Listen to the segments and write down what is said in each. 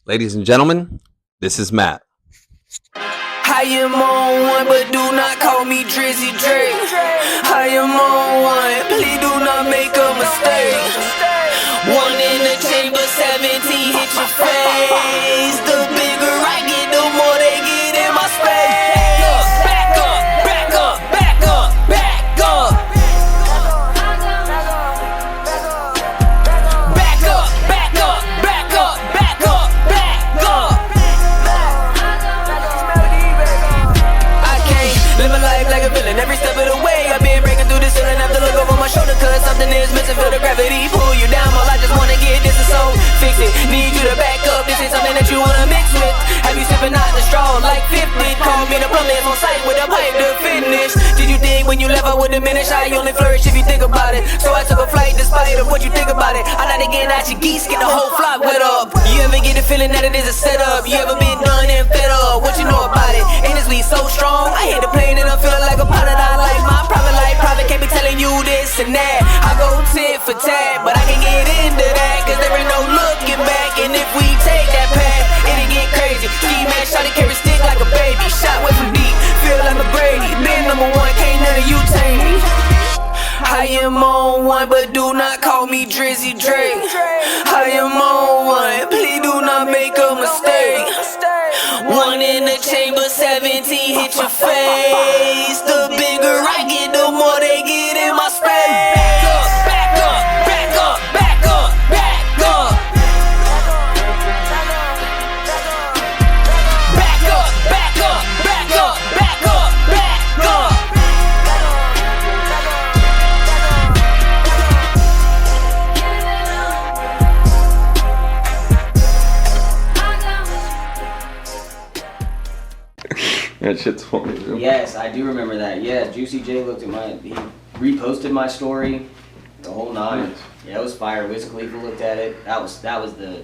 Ladies and gentlemen, this is Matt. I am on one, but do not call me Drizzy Drake. I am on one, please do not make a mistake. One in the chamber, 17 hit your face. The bigger I get, the more they get in my space. Back up, back up, back up, back up. Back up, back up, back up, back up, back up. I can't live a life like a villain every step of the way. I've been breaking through the ceiling, have to look over my shoulder, cause something is missing. Feel the gravity pull you down. All I just wanna get this is so fix it. Need you to back up, this is something that you wanna mix with. Have you sipping out the straw like fifth bit? Call me the plumber on site with a pipe to finish. Did you think when you left I would diminish? I only flourish if you think about it. So I took a flight despite of what you think about it. I like to get out your geese, get the whole flock wet up. You ever get the feeling that it is a setup? You ever been done and fed up? What you know about it? Ain't this weed so strong? I hit the plane and I'm feeling like a pilot. I like my private life, private can't be telling you this and that. I go tit for tat, but I can get into that, cause there ain't no looking back. And if we take that path, it'll get crazy. Ski man, shot it, carry stick like a baby. Shot way from deep, feel like McGrady. Been number one, can't none of you tame me. I am on one, but do not call me Drizzy Drake. I am on one, please do not make a mistake. One in the chamber, 17 hit your face. The bigger I get, the more they get in my space. Back up, back up, back up, back up. Back up, back up, back up, back up, back up. That shit's funny, dude. Yes, I do remember that. Yeah, Juicy J looked at he reposted my story, the whole nine. Yeah, it was fire. Wiz Khalifa looked at it. That was the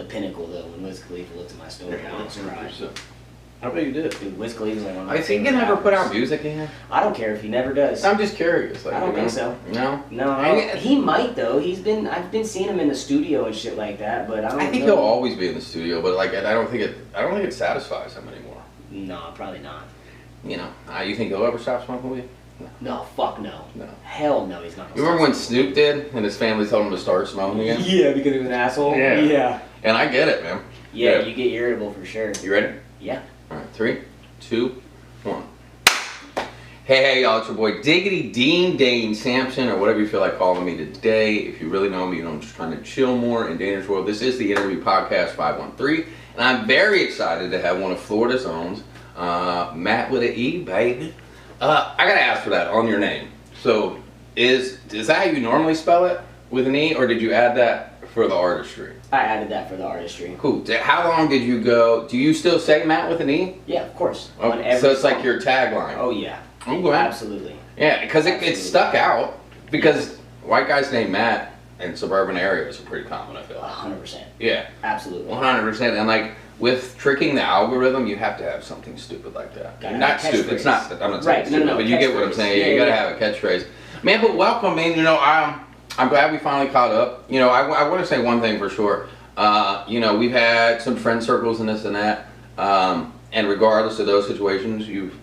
pinnacle though. When Wiz Khalifa looked at my story, I was crying. I bet you did. Dude, Wiz Khalifa's like one of my I think he favorite never put out rappers. music again. I don't care if he never does. I'm just curious. Like, I don't think so. No? No, he might though. I've been seeing him in the studio and shit like that, but I don't. I think know. he'll always be in the studio, but like I don't think it satisfies him anymore. No, probably not. You know, you think he'll ever stop smoking weed? No, fuck no. No. Hell no, he's not. You remember when Snoop did, and his family told him to start smoking again? Yeah, because he was an asshole. Yeah. Yeah. And I get it, man. Yeah, you get irritable for sure. You ready? Yeah. All right, 3, 2, 1. Hey, y'all, it's your boy Diggity Dean Dane Sampson, or whatever you feel like calling me today. If you really know me, you know I'm just trying to chill more in Dana's world. This is the Interview Podcast 513, and I'm very excited to have one of Florida's own, Matt with an E, baby. I gotta ask for that on your name. So, is that how you normally spell it, with an E, or did you add that for the artistry? I added that for the artistry. Cool. How long did you go? Do you still say Matt with an E? Yeah, of course. Oh, On every so it's like song. your tagline. Oh yeah. Okay. Absolutely. Yeah, because it Absolutely. stuck out. Because white guys named Matt in suburban areas are pretty common, I feel. 100%. Yeah, Absolutely. 100%. And like with tricking the algorithm, you have to have something stupid like that. Gotta Not have a stupid. It's not. I'm not saying Right, no, stupid, no, but you get what I'm catchphrase. saying. Yeah, you gotta yeah. have a catchphrase. Man, but welcome, man. You know, I'm glad we finally caught up. You know, I want to say one thing for sure. You know, we've had some friend circles and this and that. And regardless of those situations, you've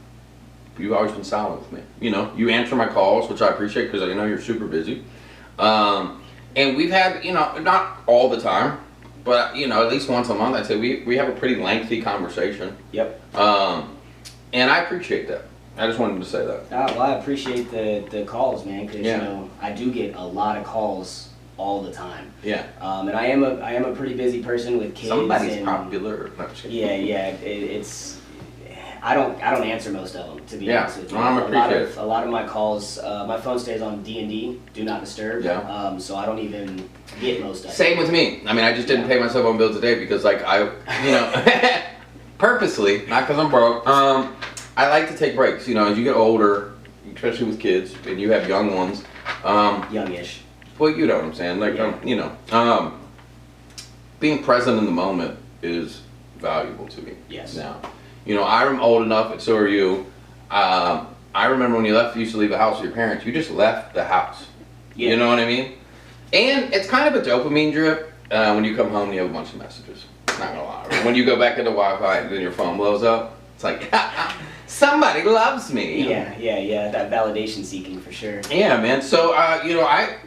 always been solid with me. You know, you answer my calls, which I appreciate because I know you're super busy. And we've had, you know, not all the time, but, you know, at least once a month, I'd say we have a pretty lengthy conversation. Yep. And I appreciate that. I just wanted to say that. Well, I appreciate the calls, man, because Yeah. you know I do get a lot of calls all the time. Yeah. And I am a pretty busy person with kids. Somebody's and, popular. No, just kidding. Yeah. It's. I don't answer most of them, to be Yeah, honest with you. well, I'm appreciative. A lot of my calls, my phone stays on D&D, do not disturb. Yeah. So I don't even get most of it. Same with me. I mean, I just didn't pay my cell phone bill today because, like, you know, purposely, not because I'm broke. I like to take breaks. You know, as you get older, especially with kids, and you have young ones. Youngish. Well, you know what I'm saying. Like, Yeah. you know, being present in the moment is valuable to me. Yes. Now, you know, I'm old enough, and so are you. I remember when you used to leave the house with your parents, you just left the house. Yeah. You know what I mean? And it's kind of a dopamine drip when you come home, you have a bunch of messages. Not gonna lie. When you go back into Wi-Fi and then your phone blows up, it's like, somebody loves me. Yeah. That validation seeking for sure. Yeah, man. So, I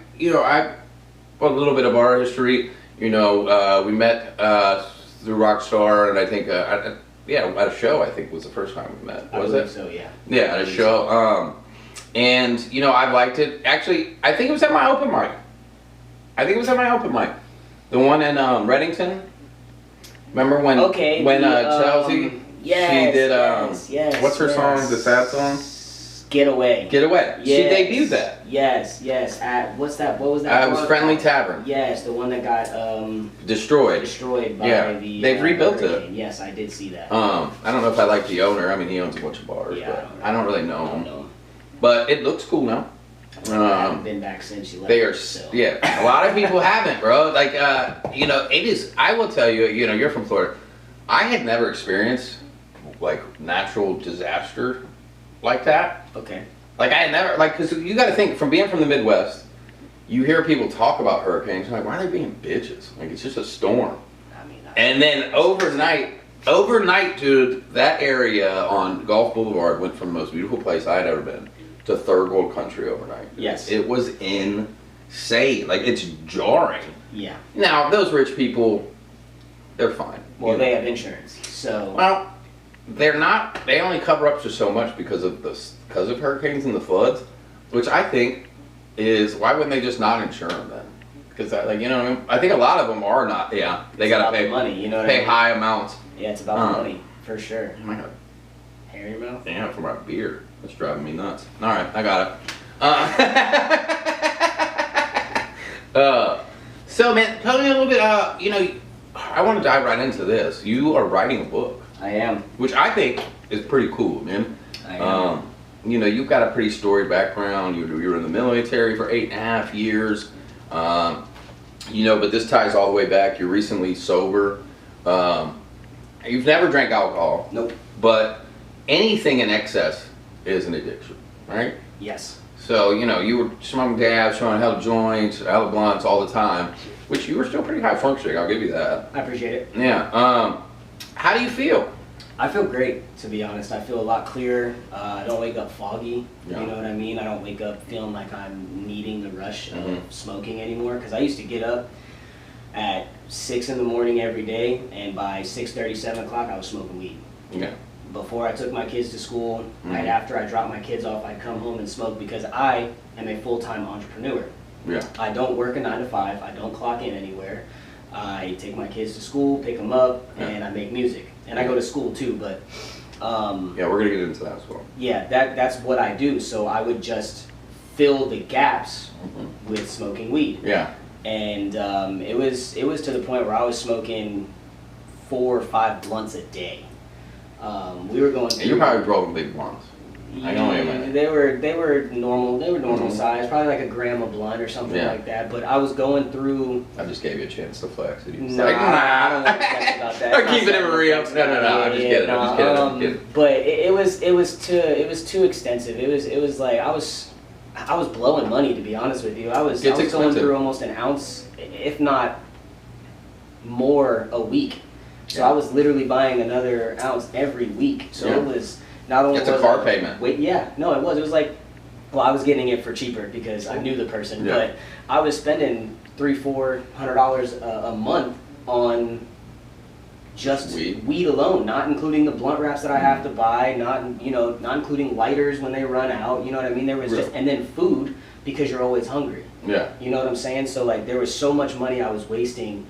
a little bit of our history. We met through Rockstar, and I think, at a show. I think was the first time we met. Was it? So yeah. Yeah, at a show. And I've liked it. Actually, I think it was at my open mic. The one in Reddington. Remember when? Okay. Chelsea? Yes. She did. Yes. What's her song? The sad song? Get Away. Get Away. Yes. She debuted that. Yes. At what's that? What was that? It was Friendly Tavern. Yes, the one that got Destroyed. by the. They've rebuilt hurricane. it. Yes, I did see that. I don't know if I like the owner. I mean, he owns a bunch of bars, Yeah, but I don't really know I don't him. know. But it looks cool now. I haven't been back since you left. They are, so. yeah. A lot of people haven't, bro. Like, it is. I will tell you. You're from Florida. I had never experienced like natural disaster like that. Okay. Like I had never, because you got to think, from being from the Midwest, you hear people talk about hurricanes. You're like, why are they being bitches? Like, it's just a storm. And then overnight, dude, that area on Gulf Boulevard went from the most beautiful place I had ever been to third world country overnight. Yes. It was insane. Like, it's jarring. Yeah. Now, those rich people, they're fine. Well, they have insurance, so. Well, they're not. They only cover up to so much because of hurricanes and the floods, which I think is why wouldn't they just not insure them then? Because I think a lot of them are not. Yeah, they got to pay the money. You know what pay I mean? high amounts. Yeah, it's about the money for sure. Oh my God. Hair in your mouth? Damn, for my beer. That's driving me nuts. All right, I got it. So man, tell me a little bit. I want to dive right into this. You are writing a book. I am. Which I think is pretty cool, man. I am. You've got a pretty storied background. You were in the military for 8.5 years. But this ties all the way back. You're recently sober. You've never drank alcohol. Nope. But anything in excess is an addiction, right? Yes. So, you were smoking dabs, showing hella joints, hella blunts all the time, which you were still pretty high functioning, I'll give you that. I appreciate it. Yeah. How do you feel? I feel great, to be honest. I feel a lot clearer. I don't wake up foggy. Yeah. You know what I mean? I don't wake up feeling like I'm needing the rush of smoking anymore. Because I used to get up at 6 in the morning every day, and by 6:30, 7 o'clock, I was smoking weed. Yeah. Before I took my kids to school, right after I dropped my kids off, I'd come home and smoke because I am a full-time entrepreneur. Yeah. I don't work a 9 to 5. I don't clock in anywhere. I take my kids to school, pick them up, and I make music. And I go to school too, but yeah, we're gonna get into that as well. yeah, that's what I do. So I would just fill the gaps with smoking weed. Yeah. And it was to the point where I was smoking 4 or 5 blunts a day. We were going. And you're probably rolling big blunts. I know you, man. They were normal size, probably like a gram a blunt or something like that. But I was going through. I just gave you a chance to flex. And you was Nah, like, I don't want to flex about that. I'm keeping it real. No. I'm just kidding. I'm just kidding. But it was too extensive. It was like I was blowing money, to be honest with you. I was going through almost an ounce, if not more, a week. So I was literally buying another ounce every week. So it was not only. It's a car payment. Wait, yeah, no, it was. It was like, well, I was getting it for cheaper because I knew the person, but I was spending $300-400 a month on just weed alone, not including the blunt wraps that I have to buy, not including lighters when they run out. You know what I mean? There was just, and then food because you're always hungry. Yeah. You know what I'm saying? So like there was so much money I was wasting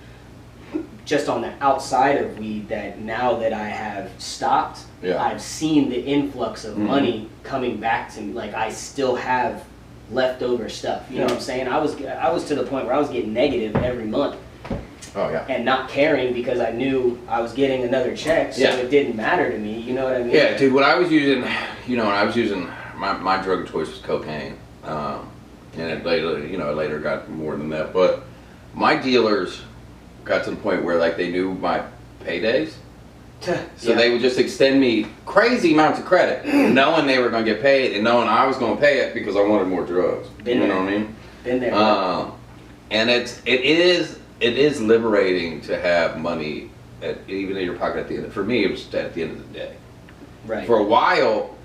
just on the outside of weed that now that I have stopped, I've seen the influx of money coming back to me. Like I still have leftover stuff. You know what I'm saying? I was to the point where I was getting negative every month. Oh yeah. And not caring because I knew I was getting another check, so it didn't matter to me. You know what I mean? Yeah, dude. What I was using, my drug of choice was cocaine, and it later got more than that. But my dealers got to the point where like they knew my paydays, so they would just extend me crazy amounts of credit, knowing they were going to get paid and knowing I was going to pay it because I wanted more drugs. You know what I mean? Been there. And it is it is liberating to have money even in your pocket at the end. For me, it was at the end of the day. Right. For a while,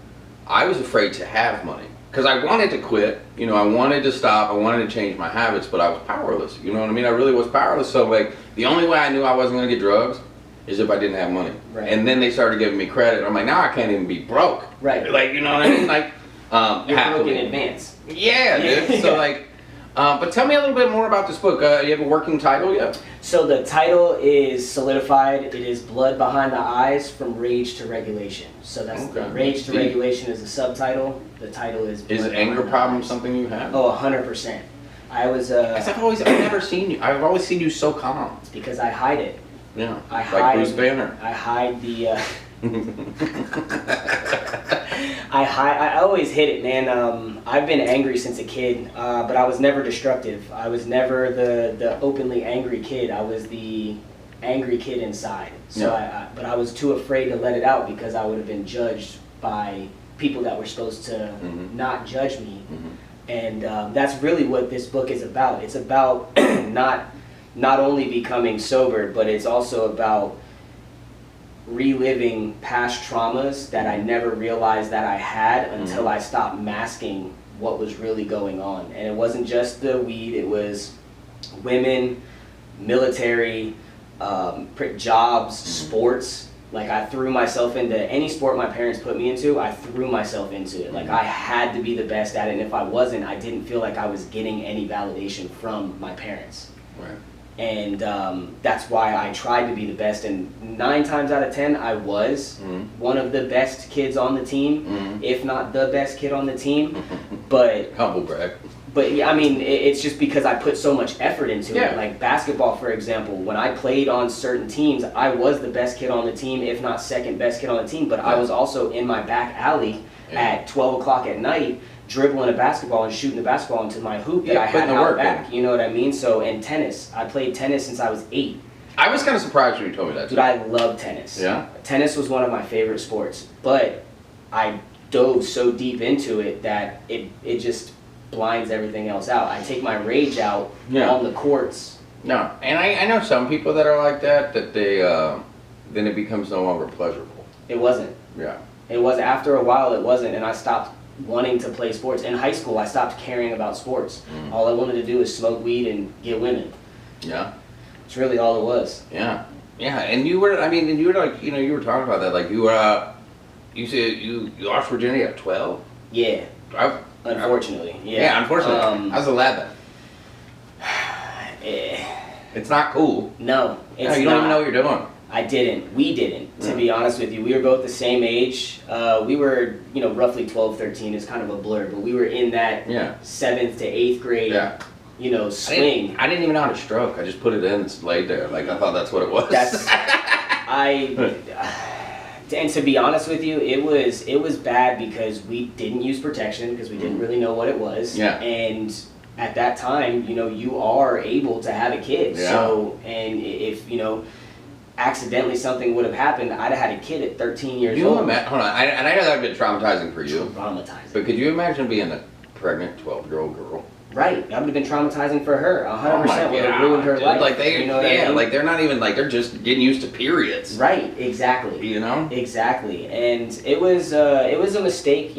I was afraid to have money because I wanted to quit. You know, I wanted to stop. I wanted to change my habits, but I was powerless. You know what I mean? I really was powerless. So like, the only way I knew I wasn't going to get drugs is if I didn't have money. Right. And then they started giving me credit. I'm like, now I can't even be broke. Right. Like, you know what I mean? Like, You're broke happily. in advance. Yeah, dude. So like, but tell me a little bit more about this book. You have a working title yet? So the title is solidified. It is Blood Behind the Eyes, From Rage to Regulation. So that's Okay. Rage to Regulation is the subtitle. The title is Blood Is Behind anger the problem Eyes. something you have? Oh, 100%. I was, 'Cause I've never seen you. I've always seen you so calm. it's because I hide it. Yeah. I like hide, Bruce Banner. I hide the, I always hit it, man. I've been angry since a kid, but I was never destructive. I was never the openly angry kid. I was the angry kid inside. So Yeah. but I was too afraid to let it out because I would have been judged by people that were supposed to not judge me. And that's really what this book is about. It's about not only becoming sober, but it's also about reliving past traumas that I never realized that I had until I stopped masking what was really going on. And it wasn't just the weed, it was women, military, jobs, sports. Like I threw myself into any sport my parents put me into, I threw myself into it. Like I had to be the best at it, and if I wasn't, I didn't feel like I was getting any validation from my parents. Right. And that's why I tried to be the best, and 9 times out of 10 I was one of the best kids on the team, if not the best kid on the team. But Humble brag. yeah, I mean, it's just because I put so much effort into Yeah. it. Like basketball, for example, when I played on certain teams, I was the best kid on the team, if not second best kid on the team, but I was also in my back alley at 12 o'clock at night, dribbling a basketball and shooting the basketball into my hoop that I had putting the out work back. in. You know what I mean? So, and tennis. I played tennis since I was 8. I was kind of surprised when you told me that. Dude, I love tennis. Yeah? Tennis was one of my favorite sports, but I dove so deep into it that it just blinds everything else out. I take my rage out on the courts. No, and I know some people that are like that they, then it becomes no longer pleasurable. It wasn't. Yeah. It was after a while. It wasn't, and I stopped wanting to play sports. In high school, I stopped caring about sports. All I wanted to do was smoke weed and get women. Yeah. It's really all it was. Yeah. Yeah, and you were, like, you were talking about that, like you were, you said you lost virginity at 12? Yeah. Unfortunately. Yeah, unfortunately. I was 11. Eh, It's not cool. no, it's No, you not. don't even know what you're doing. I didn't. We didn't, to be honest with you. We were both the same age. We were, roughly 12, 13. It's kind of a blur, but we were in that 7th to 8th grade, Yeah. swing. I didn't even know how to stroke. I just put it in and laid there. Like, I thought that's what it was. And to be honest with you, it was bad because we didn't use protection because we didn't really know what it was. Yeah. And at that time, you are able to have a kid. Yeah. So, and if, accidentally something would have happened, I'd have had a kid at 13 years Hold old. on, and I know that would have been traumatizing for you. Traumatizing. But could you imagine being a pregnant 12-year-old girl? Right. That would have been traumatizing for her. 100% Oh my would have God, ruined her dude. life. Like they, you know what I mean? like they're not even like they're just getting used to periods. Right. Exactly. You know? Exactly. And it was a mistake.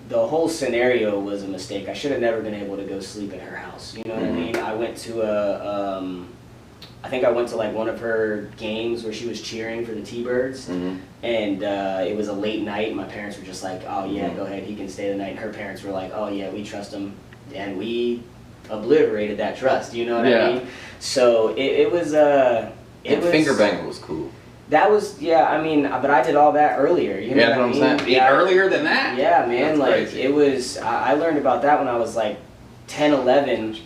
The whole scenario was a mistake. I should have never been able to go sleep at her house. You know what I mean? I went to I think I went to like one of her games where she was cheering for the T-Birds, and it was a late night. My parents were just like, "Oh yeah, go ahead, he can stay the night." And her parents were like, "Oh yeah, we trust him," and we obliterated that trust. You know what I mean? So it was finger banging was cool. That was, but I did all that earlier. You know That's what I'm saying. Yeah, Earlier than that? Yeah, man. That's like crazy. it was. I learned about that when I was like 10, 11.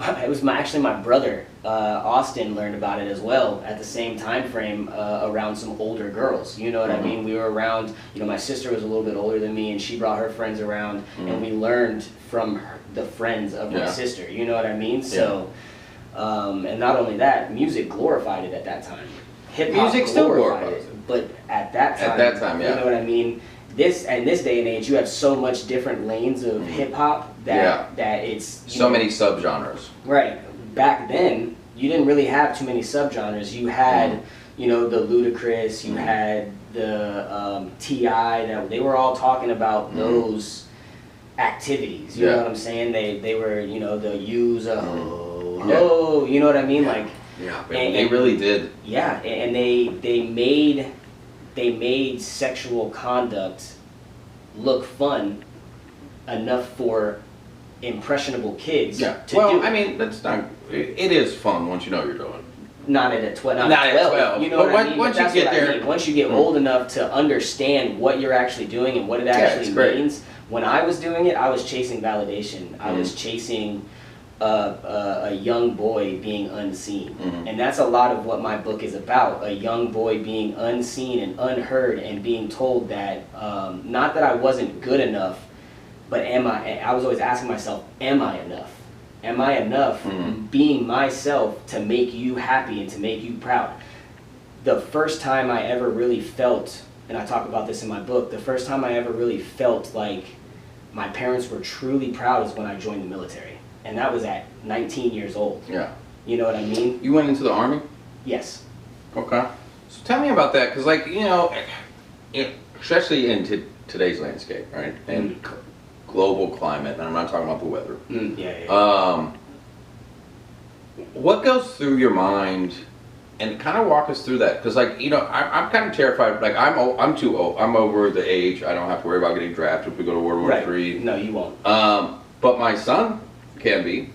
It was actually my brother, Austin, learned about it as well at the same time frame around some older girls. You know what I mean? We were around. My sister was a little bit older than me, and she brought her friends around, and we learned from the friends of my sister. You know what I mean? So. And not only that, music glorified it at that time. Hip hop Music still glorified glorifies it, but at that time, yeah. you know what I mean. This day and age, you have so much different lanes of hip hop that it's so many subgenres. Right. Back then, you didn't really have too many subgenres. You had, you know, the Ludacris, you had the T.I. That they were all talking about those activities. You know what I'm saying? They were, you know, the use a ho, you know what I mean? Like, yeah, they really did. Yeah, and they made sexual conduct look fun enough for impressionable kids to do. I mean, that's not. It is fun once you know what you're doing. Not at 12. Not at 12. You know But what I mean? once But you that's get what I there, mean. Once you get old enough to understand what you're actually doing and what it actually it's great. means. When I was doing it, I was chasing validation. I was chasing a young boy being unseen. And that's a lot of what my book is about. A young boy being unseen and unheard and being told that, not that I wasn't good enough, but I was always asking myself, am I enough? Am I enough being myself to make you happy and to make you proud? The first time I ever really felt, and I talk about this in my book, the first time I ever really felt like my parents were truly proud is when I joined the military. And that was at 19 years old. Yeah. You know what I mean? You went into the Army? Yes. Okay. So tell me about that, because, like, you know, especially in today's landscape, right? And global climate, and I'm not talking about the weather. What goes through your mind, and kind of walk us through that, because, like, you know, I'm kind of terrified. Like, I'm too old. I'm over the age. I don't have to worry about getting drafted if we go to World War III. No, you won't. But my son can be.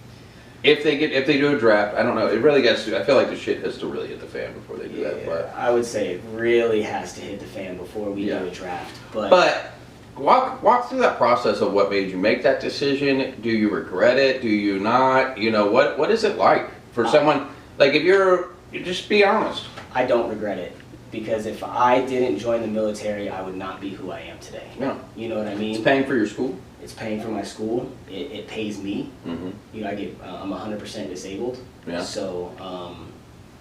If they do a draft, I don't know. It really gets to. I feel like the shit has to really hit the fan before they do that. But I would say it really has to hit the fan before we do a draft. But walk through that process of what made you make that decision. Do you regret it? Do you not? You know, what is it like for someone, like, if you just be honest. I don't regret it, because if I didn't join the military, I would not be who I am today. Yeah. You know what I mean? It's paying for your school. It's paying for my school. It pays me. You know, I'm 100% disabled. Yeah. So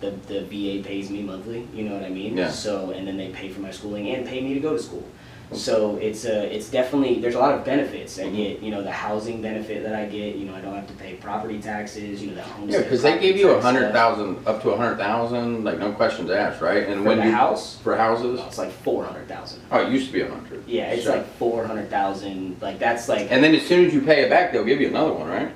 the VA pays me monthly. You know what I mean? Yeah. So, and then they pay for my schooling and pay me to go to school. So it's definitely, there's a lot of benefits. I get, you know, the housing benefit that I get. You know, I don't have to pay property taxes. You know, the homestead. Yeah, because they give you 100,000, up to 100,000, like, no questions asked, right? And For when the you house? for houses, It's like 400,000. oh, it used to be 100. Yeah, it's Sure. like 400,000. Like, that's like, And then as soon as you pay it back, they'll give you another one, right?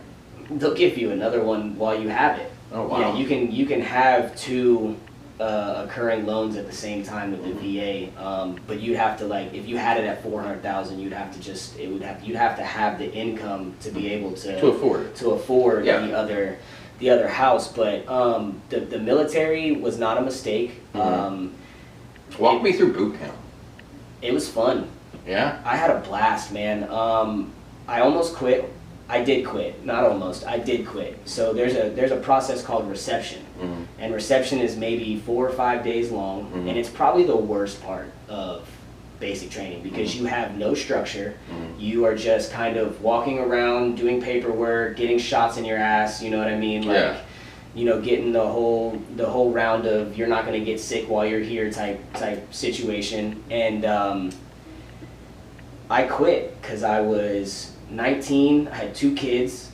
they'll give you another one while you have it. Oh, wow. Yeah, you can have two occurring loans at the same time with the VA, but you'd have to, like, if you had it at 400,000, you'd have to have the income to be able to afford it. the other house. But the military was not a mistake. Walk me through boot camp. It was fun. Yeah. I had a blast, man. I almost quit. I did quit. Not almost. I did quit. So there's a process called reception. And reception is maybe 4 or 5 days long, and it's probably the worst part of basic training, because you have no structure. You are just kind of walking around, doing paperwork, getting shots in your ass, you know what I mean? Like, you know, getting the whole round of you're not going to get sick while you're here type situation. And I quit because I was 19. I had 2 kids,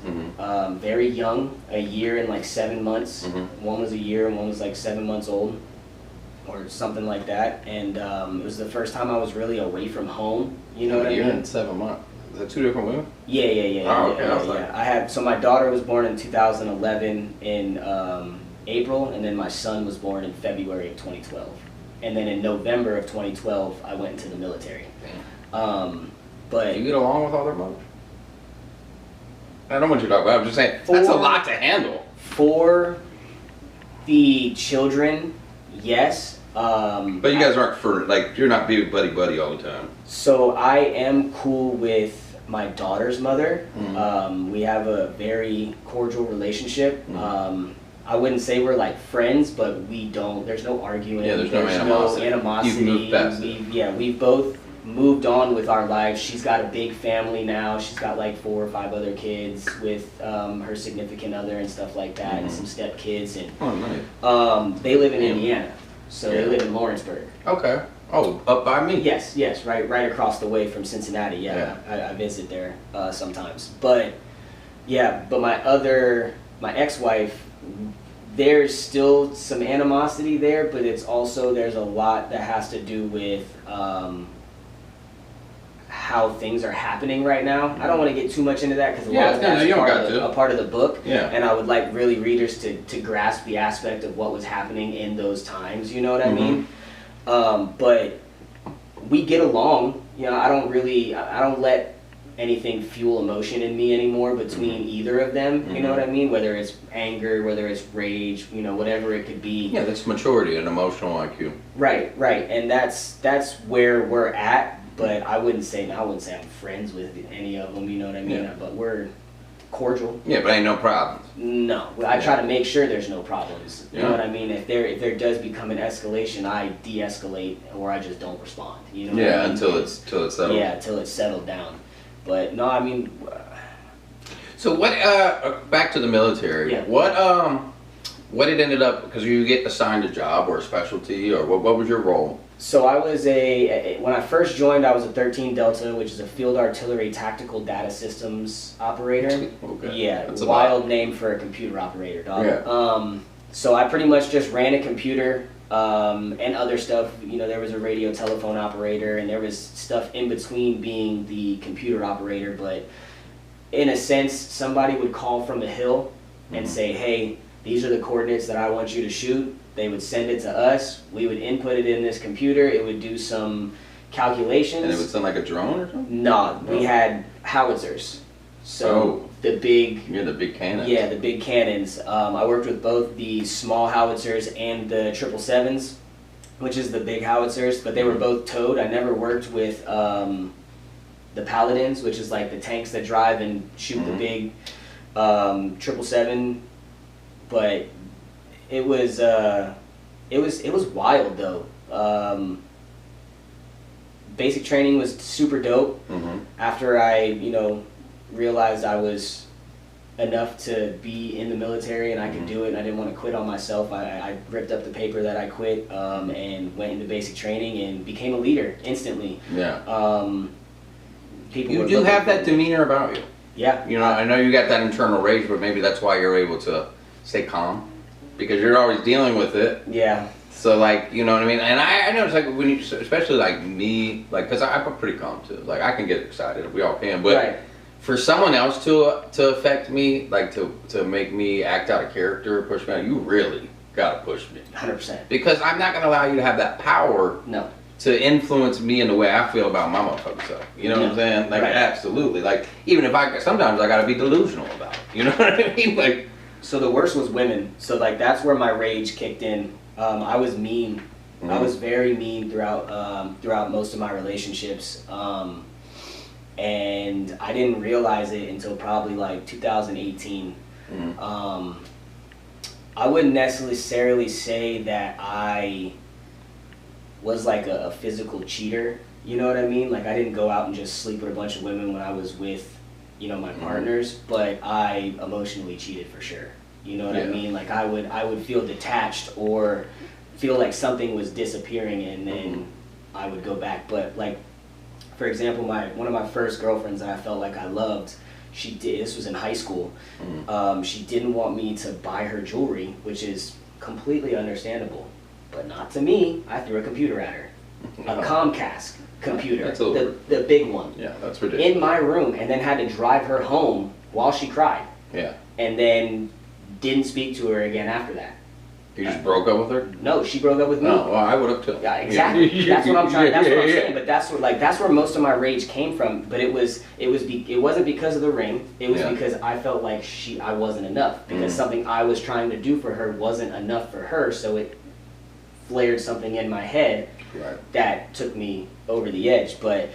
very young, a year and like 7 months. One was a year and one was like 7 months old, or something like that. And it was the first time I was really away from home. You know what I mean? A year and 7 months. Is that 2 different women? Yeah. Oh, okay. Yeah. I had, so my daughter was born in 2011 in April, and then my son was born in February of 2012. And then in November of 2012, I went into the military. But Do you get along with all their mothers? I don't want you to talk about it. I'm just saying, that's a lot to handle. For the children, yes. But you guys aren't you're not being buddy all the time. So I am cool with my daughter's mother. We have a very cordial relationship. I wouldn't say we're like friends, but there's no arguing. Yeah, there's no animosity. You've moved past it. We've both moved on with our lives. She's got a big family now. She's got like 4 or 5 other kids with her significant other and stuff like that, and some step kids. And nice. they live in Indiana, so they live in Lawrenceburg. Okay. Oh, up by me. Yes, right across the way from Cincinnati. Yeah. I visit there sometimes. But Yeah, but my ex-wife, there's still some animosity there, but it's also, there's a lot that has to do with how things are happening right now. I don't want to get too much into that because a lot of that's a part of the book. Yeah. And I would like really readers to grasp the aspect of what was happening in those times, you know what I mean? But we get along, you know, I don't let anything fuel emotion in me anymore between either of them, you know what I mean? Whether it's anger, whether it's rage, you know, whatever it could be. Yeah, that's maturity and emotional IQ. Right, and that's where we're at. But I wouldn't say I'm friends with any of them, you know what I mean? Yeah. But we're cordial. Yeah, but ain't no problems. No, I try to make sure there's no problems. You know Yeah. what I mean? If there does become an escalation, I de-escalate or I just don't respond. You know? What I mean? Until it's settled. Yeah, until it's settled down. But no, I mean. So what? Back to the military. Yeah. What it ended up, because you get assigned a job or a specialty, or what was your role? So I was when I first joined, I was a 13 Delta, which is a field artillery tactical data systems operator. Okay. Yeah, That's wild name for a computer operator, dog. Yeah. So I pretty much just ran a computer and other stuff. You know, there was a radio telephone operator, and there was stuff in between being the computer operator. But in a sense, somebody would call from the hill and say, "Hey, these are the coordinates that I want you to shoot." They would send it to us. We would input it in this computer. It would do some calculations. And it would sound like a drone or something? No, we had howitzers. So the big... Yeah, the big cannons. Yeah, the big cannons. I worked with both the small howitzers and the 777s, which is the big howitzers, but they were both towed. I never worked with the paladins, which is like the tanks that drive and shoot the big 777, but it was wild though. Basic training was super dope. After I, you know, realized I was enough to be in the military and I could do it and I didn't want to quit on myself, I ripped up the paper that I quit and went into basic training and became a leader instantly. Yeah. People You do have that demeanor about you. Yeah. You know, I know you got that internal rage, but maybe that's why you're able to stay calm, because you're always dealing with it. Yeah. So like, you know what I mean? And I know it's like when you, especially like me, like, cause I'm pretty calm too. Like I can get excited, we all can, but Right. for someone else to affect me, like to make me act out of character, push me out, you really gotta push me. 100%. Because I'm not gonna allow you to have that power No. to influence me in the way I feel about my motherfucking self. You know what I'm saying? Like, Right. absolutely. Like, even if sometimes I gotta be delusional about it. You know what I mean? Like, So the worst was women. So like that's where my rage kicked in. I was mean. I was very mean throughout most of my relationships. And I didn't realize it until probably like 2018. I wouldn't necessarily say that I was like a physical cheater, you know what I mean? Like I didn't go out and just sleep with a bunch of women when I was with, you know, my partners, but I emotionally cheated for sure. You know what I mean? Like I would feel detached or feel like something was disappearing and then I would go back. But like, for example, one of my first girlfriends that I felt like I loved, this was in high school, she didn't want me to buy her jewelry, which is completely understandable. But not to me. I threw a computer at her. A Comcast computer. That's over. The big one. yeah, that's ridiculous. In my room, and then had to drive her home while she cried. Yeah. And then didn't speak to her again after that. You just broke up with her? No, she broke up with me. No, well, I would have too. Yeah, exactly. That's what I'm trying. That's what I'm saying. But that's where most of my rage came from. But it wasn't because of the ring. It was because I felt like I wasn't enough. Because something I was trying to do for her wasn't enough for her. So it flared something in my head that took me over the edge. But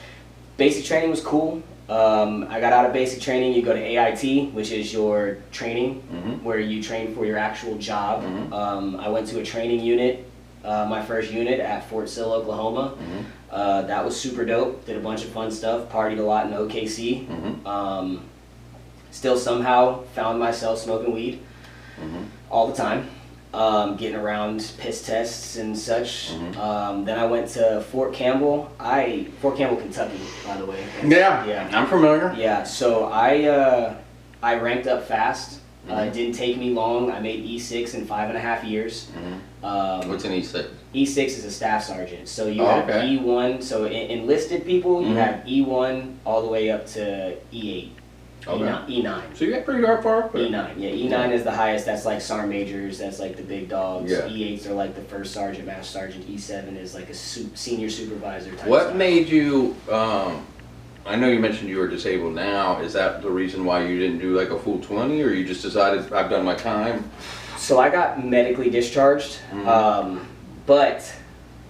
basic training was cool. I got out of basic training. You go to AIT, which is your training, where you train for your actual job. I went to a training unit, my first unit at Fort Sill, Oklahoma. That was super dope. Did a bunch of fun stuff. Partied a lot in OKC. Still somehow found myself smoking weed all the time. Getting around piss tests and such. Then I went to Fort Campbell, Kentucky, by the way. Yeah, I'm familiar. Yeah, so I I ranked up fast. It didn't take me long. I made E6 in 5.5 years. What's an E6? E6 is a staff sergeant. So you have E1. So enlisted people, you have E1 all the way up to E8. E9. So you got pretty far up there. E9, yeah. E9 is the highest. That's like sergeant majors. That's like the big dogs. Yeah. E8s are like the first sergeant, master sergeant. E7 is like a senior supervisor type. What stuff. made you? I know you mentioned you were disabled now. Is that the reason why you didn't do like a full 20, or you just decided I've done my time? So I got medically discharged, but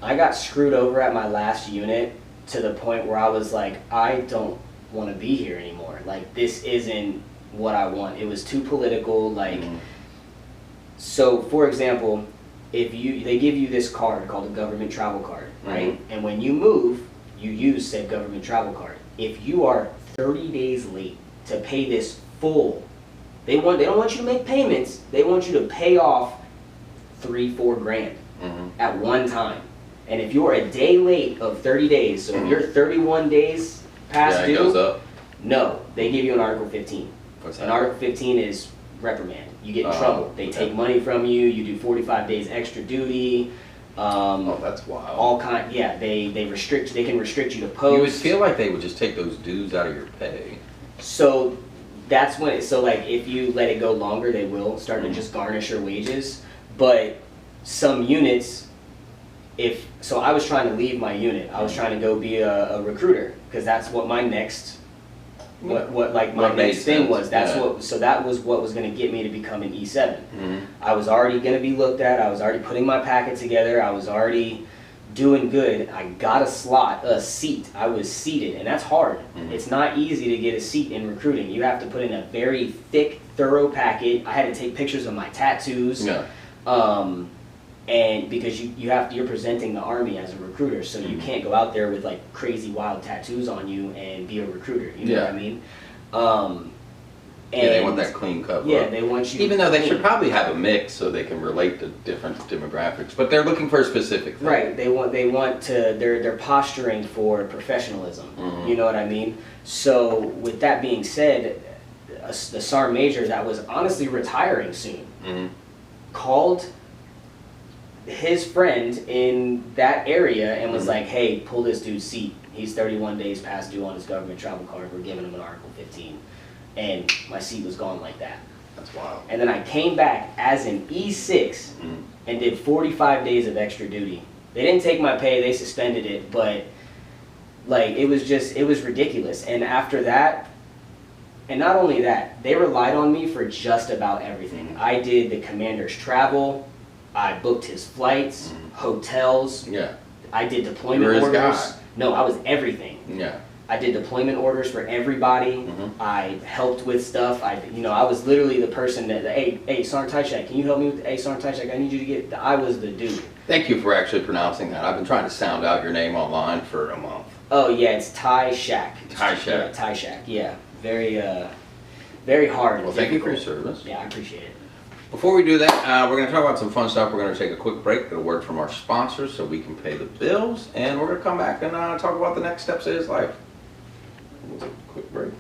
I got screwed over at my last unit to the point where I was like, I don't want to be here anymore. Like, this isn't what I want. It was too political. Like, so for example, they give you this card called a government travel card, right? And when you move, you use said government travel card. If you are 30 days late to pay this full, they don't want you to make payments. They want you to pay off $3-4 grand at one time. And if you're a day late of 30 days, so if you're 31 days past due, it goes up. No, they give you an Article 15. What's And that? Article 15 is reprimand. You get in trouble. They take money from you. You do 45 days extra duty. That's wild. All kind. Yeah, they restrict. They can restrict you to post. You would feel like they would just take those dues out of your pay. So that's when. So like, if you let it go longer, they will start to just garnish your wages. But some units, so I was trying to leave my unit. I was trying to go be a recruiter because that's what my next. What my next thing was. That was what was going to get me to become an E7. I was already going to be looked at. I was already putting my packet together. I was already doing good. I got a seat. I was seated, and that's hard. It's not easy to get a seat in recruiting. You have to put in a very thick, thorough packet. I had to take pictures of my tattoos. And because you're presenting the Army as a recruiter, so you can't go out there with like crazy wild tattoos on you and be a recruiter. You know what I mean? They want that clean cut. Yeah, they want you. Even though they should probably have a mix so they can relate to different demographics, but they're looking for a specific thing. Right. They're posturing for professionalism. You know what I mean? So with that being said, the sergeant major that was honestly retiring soon called his friend in that area and was like, hey, pull this dude's seat. He's 31 days past due on his government travel card. We're giving him an Article 15. And my seat was gone like that. That's wild. And then I came back as an E6 and did 45 days of extra duty. They didn't take my pay, they suspended it, but like it was ridiculous. And after that, and not only that, they relied on me for just about everything. I did the commander's travel. I booked his flights, hotels. Yeah. I did deployment You were his orders. guy. No, I was everything. Yeah. I did deployment orders for everybody. I helped with stuff. I was literally the person that, hey, Sergeant Tyshak, can you help me with Sergeant Tyshak? I need you to get. I was the dude. Thank you for actually pronouncing that. I've been trying to sound out your name online for a month. Oh yeah, it's Tyshak. Tyshak. Yeah, Tyshak. Yeah, very hard. Well, thank you for your service. Yeah, I appreciate it. Before we do that, we're going to talk about some fun stuff. We're going to take a quick break, get a word from our sponsors so we can pay the bills, and we're going to come back and talk about the next steps of his life. We'll take a quick break.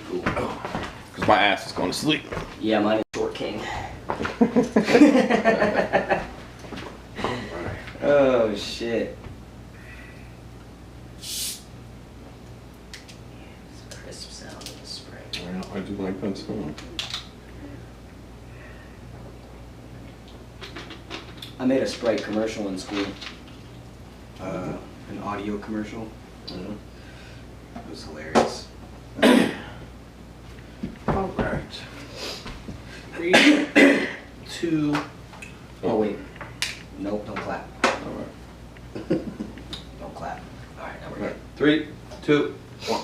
Cool. Because my ass is going to sleep. Yeah, mine is Short King. Oh shit. It's a crisp sound of the spray. Yeah, I do like that sound. I made a Sprite commercial in school. An audio commercial. It was hilarious. All right. 3, 2. Oh wait. Nope, don't clap. All right. Don't clap. All right, now we're good. 3, 2, 1.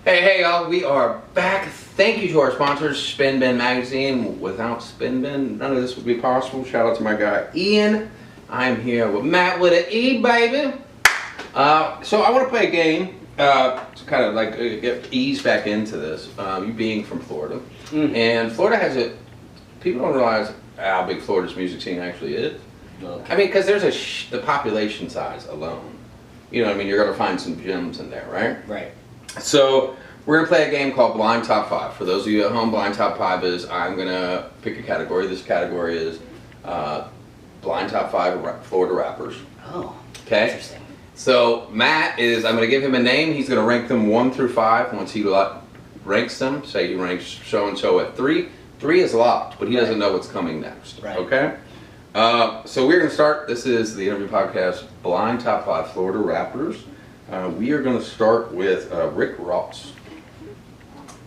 Hey y'all, we are back. Thank you to our sponsors, Spin Bin Magazine. Without Spin Bin, none of this would be possible. Shout out to my guy Ian. I'm here with Matt with an E, baby. So I want to play a game to kind of like ease back into this. You being from Florida, and Florida has people don't realize how big Florida's music scene actually is. Okay. I mean, because there's the population size alone. You know what I mean? You're going to find some gems in there, right? Right. So We're gonna play a game called Blind Top 5. For those of you at home, Blind Top 5 is I'm gonna pick a category. This category is Blind Top 5 Florida rappers. Oh, Okay? interesting. So Matt is, I'm gonna give him a name. He's gonna rank them 1 through 5. Once he ranks them, say he ranks so-and-so at 3. 3 is locked, but he doesn't know what's coming next. Right. Okay? So we're gonna start. This is the interview podcast, Blind Top 5 Florida rappers. We are gonna start with Rick Ross.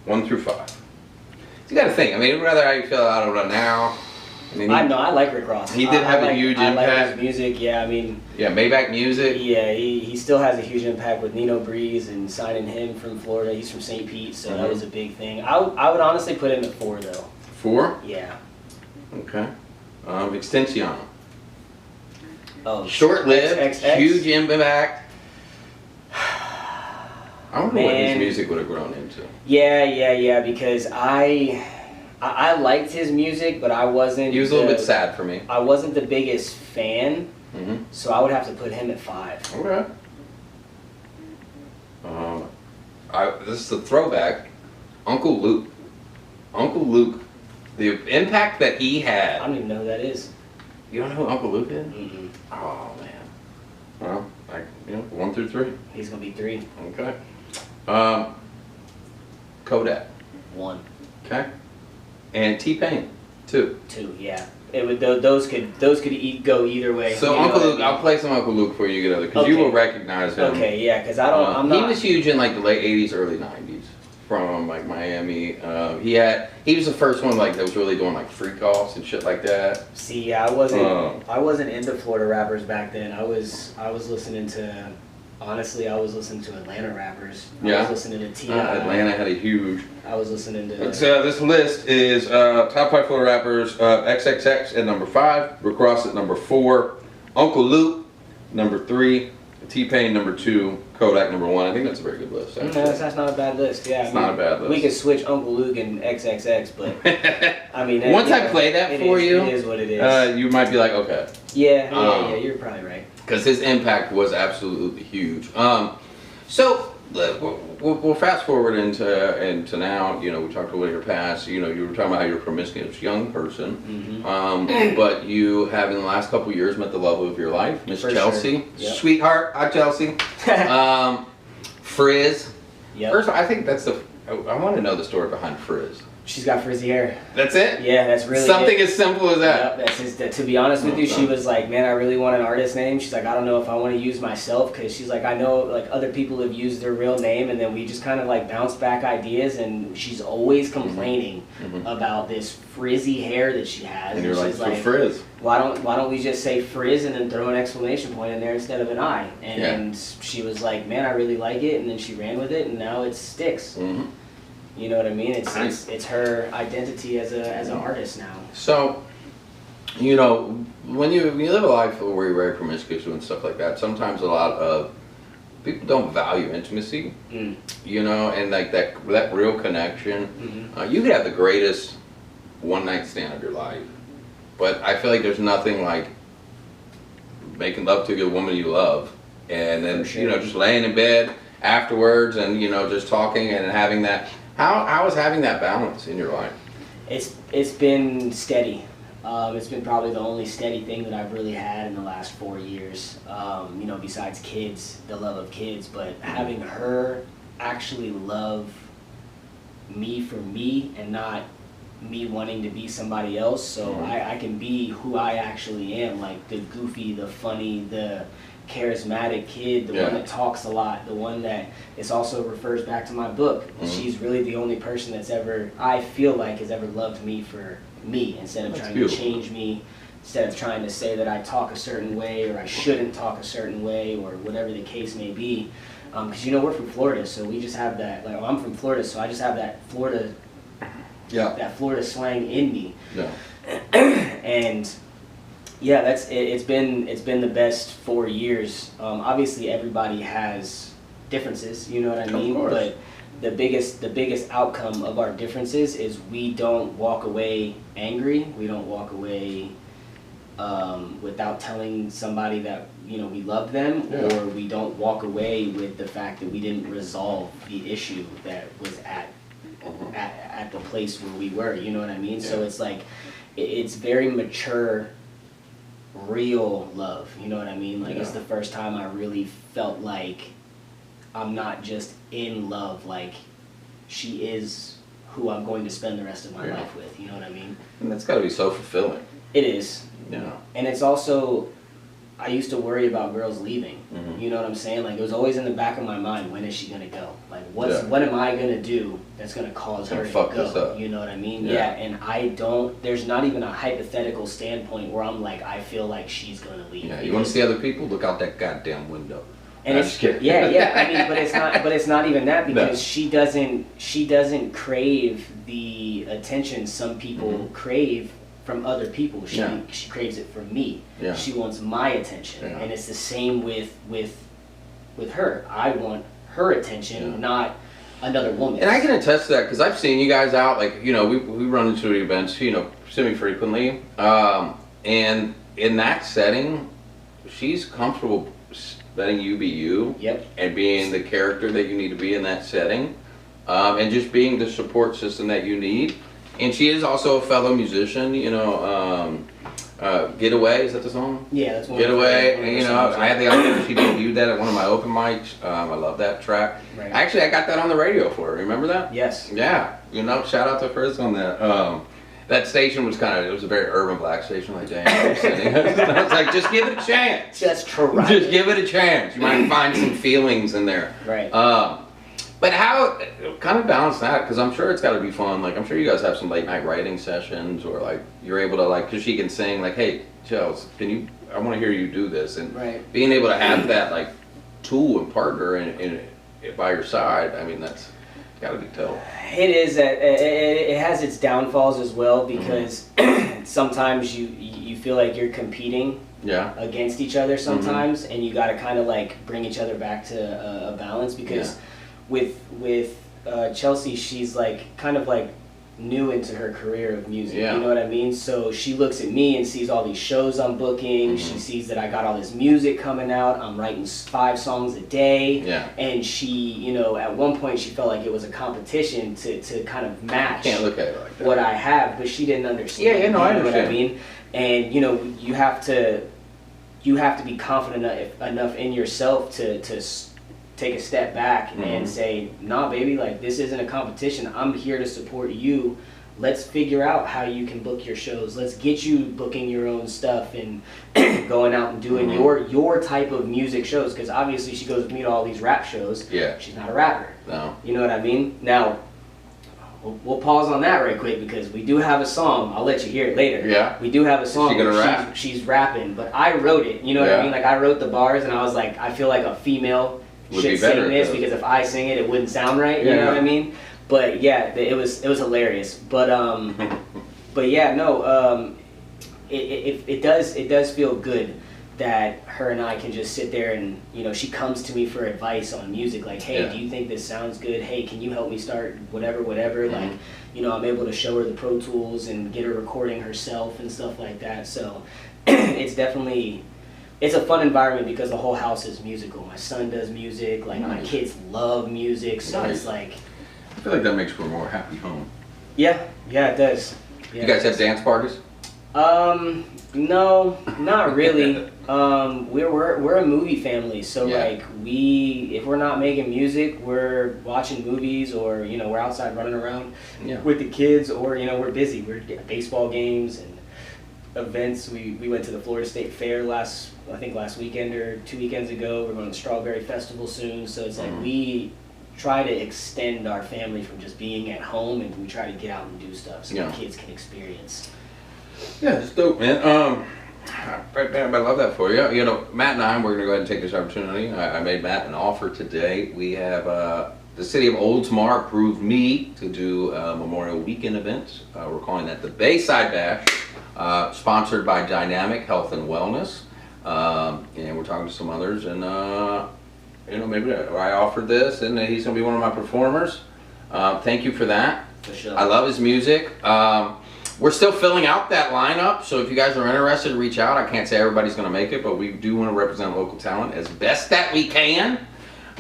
1 through 5. So you got to think. I mean, whether how you feel, I don't know now. I mean, I like Rick Ross. He did have a huge I like impact. his music. Yeah, I mean. Yeah, Maybach Music. Yeah, he still has a huge impact with Nino Breeze and signing him from Florida. He's from St. Pete, so that was a big thing. I would honestly put him at 4 though. 4. Yeah. Okay. Extension. Oh. Short-lived, XXX. huge impact. I wonder what his Man. music would have grown into. Yeah, because I liked his music, but I wasn't. He was a little bit sad for me. I wasn't the biggest fan, Mm-hmm. so I would have to put him at 5. Okay. This is a throwback. Uncle Luke. Uncle Luke. The impact that he I had. don't even know who that is. You don't know who Uncle Luke is? Mm-mm. Oh, man. Well, 1 through 3. He's gonna be 3. Okay. Kodak. 1. Okay. And T-Pain. 2. 2. Yeah. It would. Those could go either way. So you know Uncle what I Luke, mean? I'll play some Uncle Luke for you together because you Okay. will recognize him. Okay, yeah, because I don't. I'm not. He was huge in like the late '80s, early '90s from like Miami. He was the first one like that was really doing like freak offs and shit like that. See, I wasn't into Florida rappers back then. I was listening to. Honestly, I was listening to Atlanta rappers. I Yeah. was listening to T.I. Atlanta had a huge. I was listening to. This list is top 5 Florida rappers. XXX at number 5. Rick Ross at number 4. Uncle Luke number 3. T-Pain number 2. Kodak number 1. I think that's a very good list. No, Actually. that's not a bad list. Yeah, It's not a bad list. We could switch Uncle Luke and XXX, but I mean, Once I play that it for is- you, it is what it is. you might be like, okay. Yeah, you're probably right. Because his impact was absolutely huge. So we'll fast forward into now. You know, we talked about your past. You know, you were talking about how you're a promiscuous young person, but you have in the last couple of years met the love of your life, Miss For Chelsea, sure. Yep. sweetheart. Hi, Chelsea. Frizz. Yep. First of all, I think that's the. I want to know the story behind Frizz. She's got frizzy hair. That's it. Yeah, that's really Something it. as simple as that. Yep, to be honest with you, she was like, man, I really want an artist name. She's like, I don't know if I want to use myself because she's like, I know like other people have used their real name, and then we just kind of like bounce back ideas, and she's always complaining about this frizzy hair that she has. And you're like, she's so Frizz. why don't we just say frizz and then throw an exclamation point in there instead of an I? And she was like, man, I really like it, and then she ran with it, and now it sticks. Mm-hmm. You know what I mean? It's her identity as an artist now. So, you know, when you live a life where you're very promiscuous and stuff like that, sometimes a lot of people don't value intimacy, you know, and like that real connection. You could have the greatest one-night stand of your life, but I feel like there's nothing like making love to the woman you love, and then you know, just laying in bed afterwards, and you know, just talking and having that. How is having that balance in your life? It's been steady. It's been probably the only steady thing that I've really had in the last 4 years. You know, besides kids, the love of kids, but having her actually love me for me and not me wanting to be somebody else, so I can be who I actually am, like the goofy, the funny, the charismatic kid, the one that talks a lot, the one that this also refers back to my book. She's really the only person that's ever, I feel like, has ever loved me for me instead of trying to change me, instead of trying to say that I talk a certain way or I shouldn't talk a certain way or whatever the case may be. Because you know, we're from Florida, so we just have that, like, I'm from Florida, so I just have that Florida slang in me. And yeah, it's been the best 4 years. Obviously, everybody has differences. You know what I mean? But the biggest outcome of our differences is we don't walk away angry. We don't walk away without telling somebody that you know, we love them, Yeah. or we don't walk away with the fact that we didn't resolve the issue that was at the place where we were, you know what I mean? So Yeah. it's like, it's very mature, real love, you know what I mean? Like, it's Yeah. the first time I really felt like I'm not just in love, like, she is who I'm going to spend the rest of my Yeah. life with, you know what I mean? And that's got to be so fulfilling. It is. Yeah. And it's also, I used to worry about girls leaving. Mhm. You know what I'm saying? Like, it was always in the back of my mind, when is she gonna go? Like, Yeah. what am I gonna do that's gonna cause her Gonna to fuck go? this up. You know what I mean? Yeah. Yeah. And I don't. There's not even a hypothetical standpoint where I'm like, I feel like she's gonna leave. Yeah. You want to see other people? Look out that goddamn window. And I'm it's just kidding. yeah. I mean, but it's not even that, because No. she doesn't crave the attention some people Mhm. crave from other people. Yeah. She craves it from me. Yeah. She wants my attention, Yeah. and it's the same with her. I want her attention, Yeah. not another woman. And I can attest to that because I've seen you guys out, like, you know, we run into the events, you know, semi-frequently. And in that setting, she's comfortable letting you be you. Yep. And being the character that you need to be in that setting. And just being the support system that you need. And she is also a fellow musician, you know, Getaway, is that the song? Yeah, that's one. Getaway, of and her you know, songs, I had the opportunity, she debuted that at one of my open mics. I love that track. Right. Actually, I got that on the radio for her, remember that? Yes. Yeah, you know, shout out to Chris on that. That station was it was a very urban black station, like James was saying. I was like, just give it a chance. Just try. Just give it a chance. You might find some feelings in there. Right. But how, kind of balance that, because I'm sure it's got to be fun. Like, I'm sure you guys have some late night writing sessions, or like, you're able to, like, because she can sing, like, hey, Chels, I want to hear you do this. And Right. being able to have that, like, tool and partner in by your side, I mean, that's got to be tough. It is. It has its downfalls as well, because sometimes you feel like you're competing Yeah. against each other sometimes, and you got to kind of like bring each other back to a balance, because with Chelsea, she's like kind of like new into her career of music. Yeah. You know what I mean? So she looks at me and sees all these shows I'm booking. She sees that I got all this music coming out. I'm writing 5 songs a day. Yeah. And she, you know, at one point she felt like it was a competition to kind of match Can't look at it like that. what I have, but she didn't understand. Yeah, no, I You know what I understand. mean? And you know, you have to be confident enough in yourself to take a step back and say, nah, baby, like, this isn't a competition. I'm here to support you. Let's figure out how you can book your shows. Let's get you booking your own stuff and going out and doing your type of music shows. Because obviously she goes with me to all these rap shows. Yeah. She's not a rapper. No. You know what I mean? Now, we'll pause on that right quick, because we do have a song. I'll let you hear it later. Yeah. We do have a song. she gonna where rap? She's rapping, but I wrote it. You know what Yeah. I mean? Like, I wrote the bars, and I was like, I feel like a female Would should be better sing this, if it was- because if I sing it, it wouldn't sound right. You know Yeah. what I mean? But yeah, it was hilarious. But but yeah, no. It does feel good that her and I can just sit there and, you know, she comes to me for advice on music, like, hey, Yeah. do you think this sounds good? Hey, can you help me start whatever. Like, you know, I'm able to show her the Pro Tools and get her recording herself and stuff like that. So it's a fun environment, because the whole house is musical. My son does music, like my Nice. kids love music, so Nice. it's like, I feel like that makes for a more happy home. yeah, it does. Yeah. You guys have dance parties? No, not really. We're a movie family, so Yeah. like if we're not making music, we're watching movies, or you know, we're outside running around Yeah. with the kids, or you know, we're busy. We're at baseball games and events. We went to the Florida State Fair last weekend or 2 weekends ago. We're going to the Strawberry Festival soon, so it's like we try to extend our family from just being at home, and we try to get out and do stuff so Yeah. the kids can experience. Yeah, it's dope, man. I love that for you. You know, Matt and I, we're going to go ahead and take this opportunity. I made Matt an offer today. We have the city of Oldsmar approved me to do a Memorial Weekend event. We're calling that the Bayside Bash, sponsored by Dynamic Health and Wellness. And we're talking to some others, and you know, maybe I offered this, and he's going to be one of my performers. Thank you for that. For sure. I love his music. we're still filling out that lineup, so if you guys are interested, reach out. I can't say everybody's going to make it, but we do want to represent local talent as best that we can.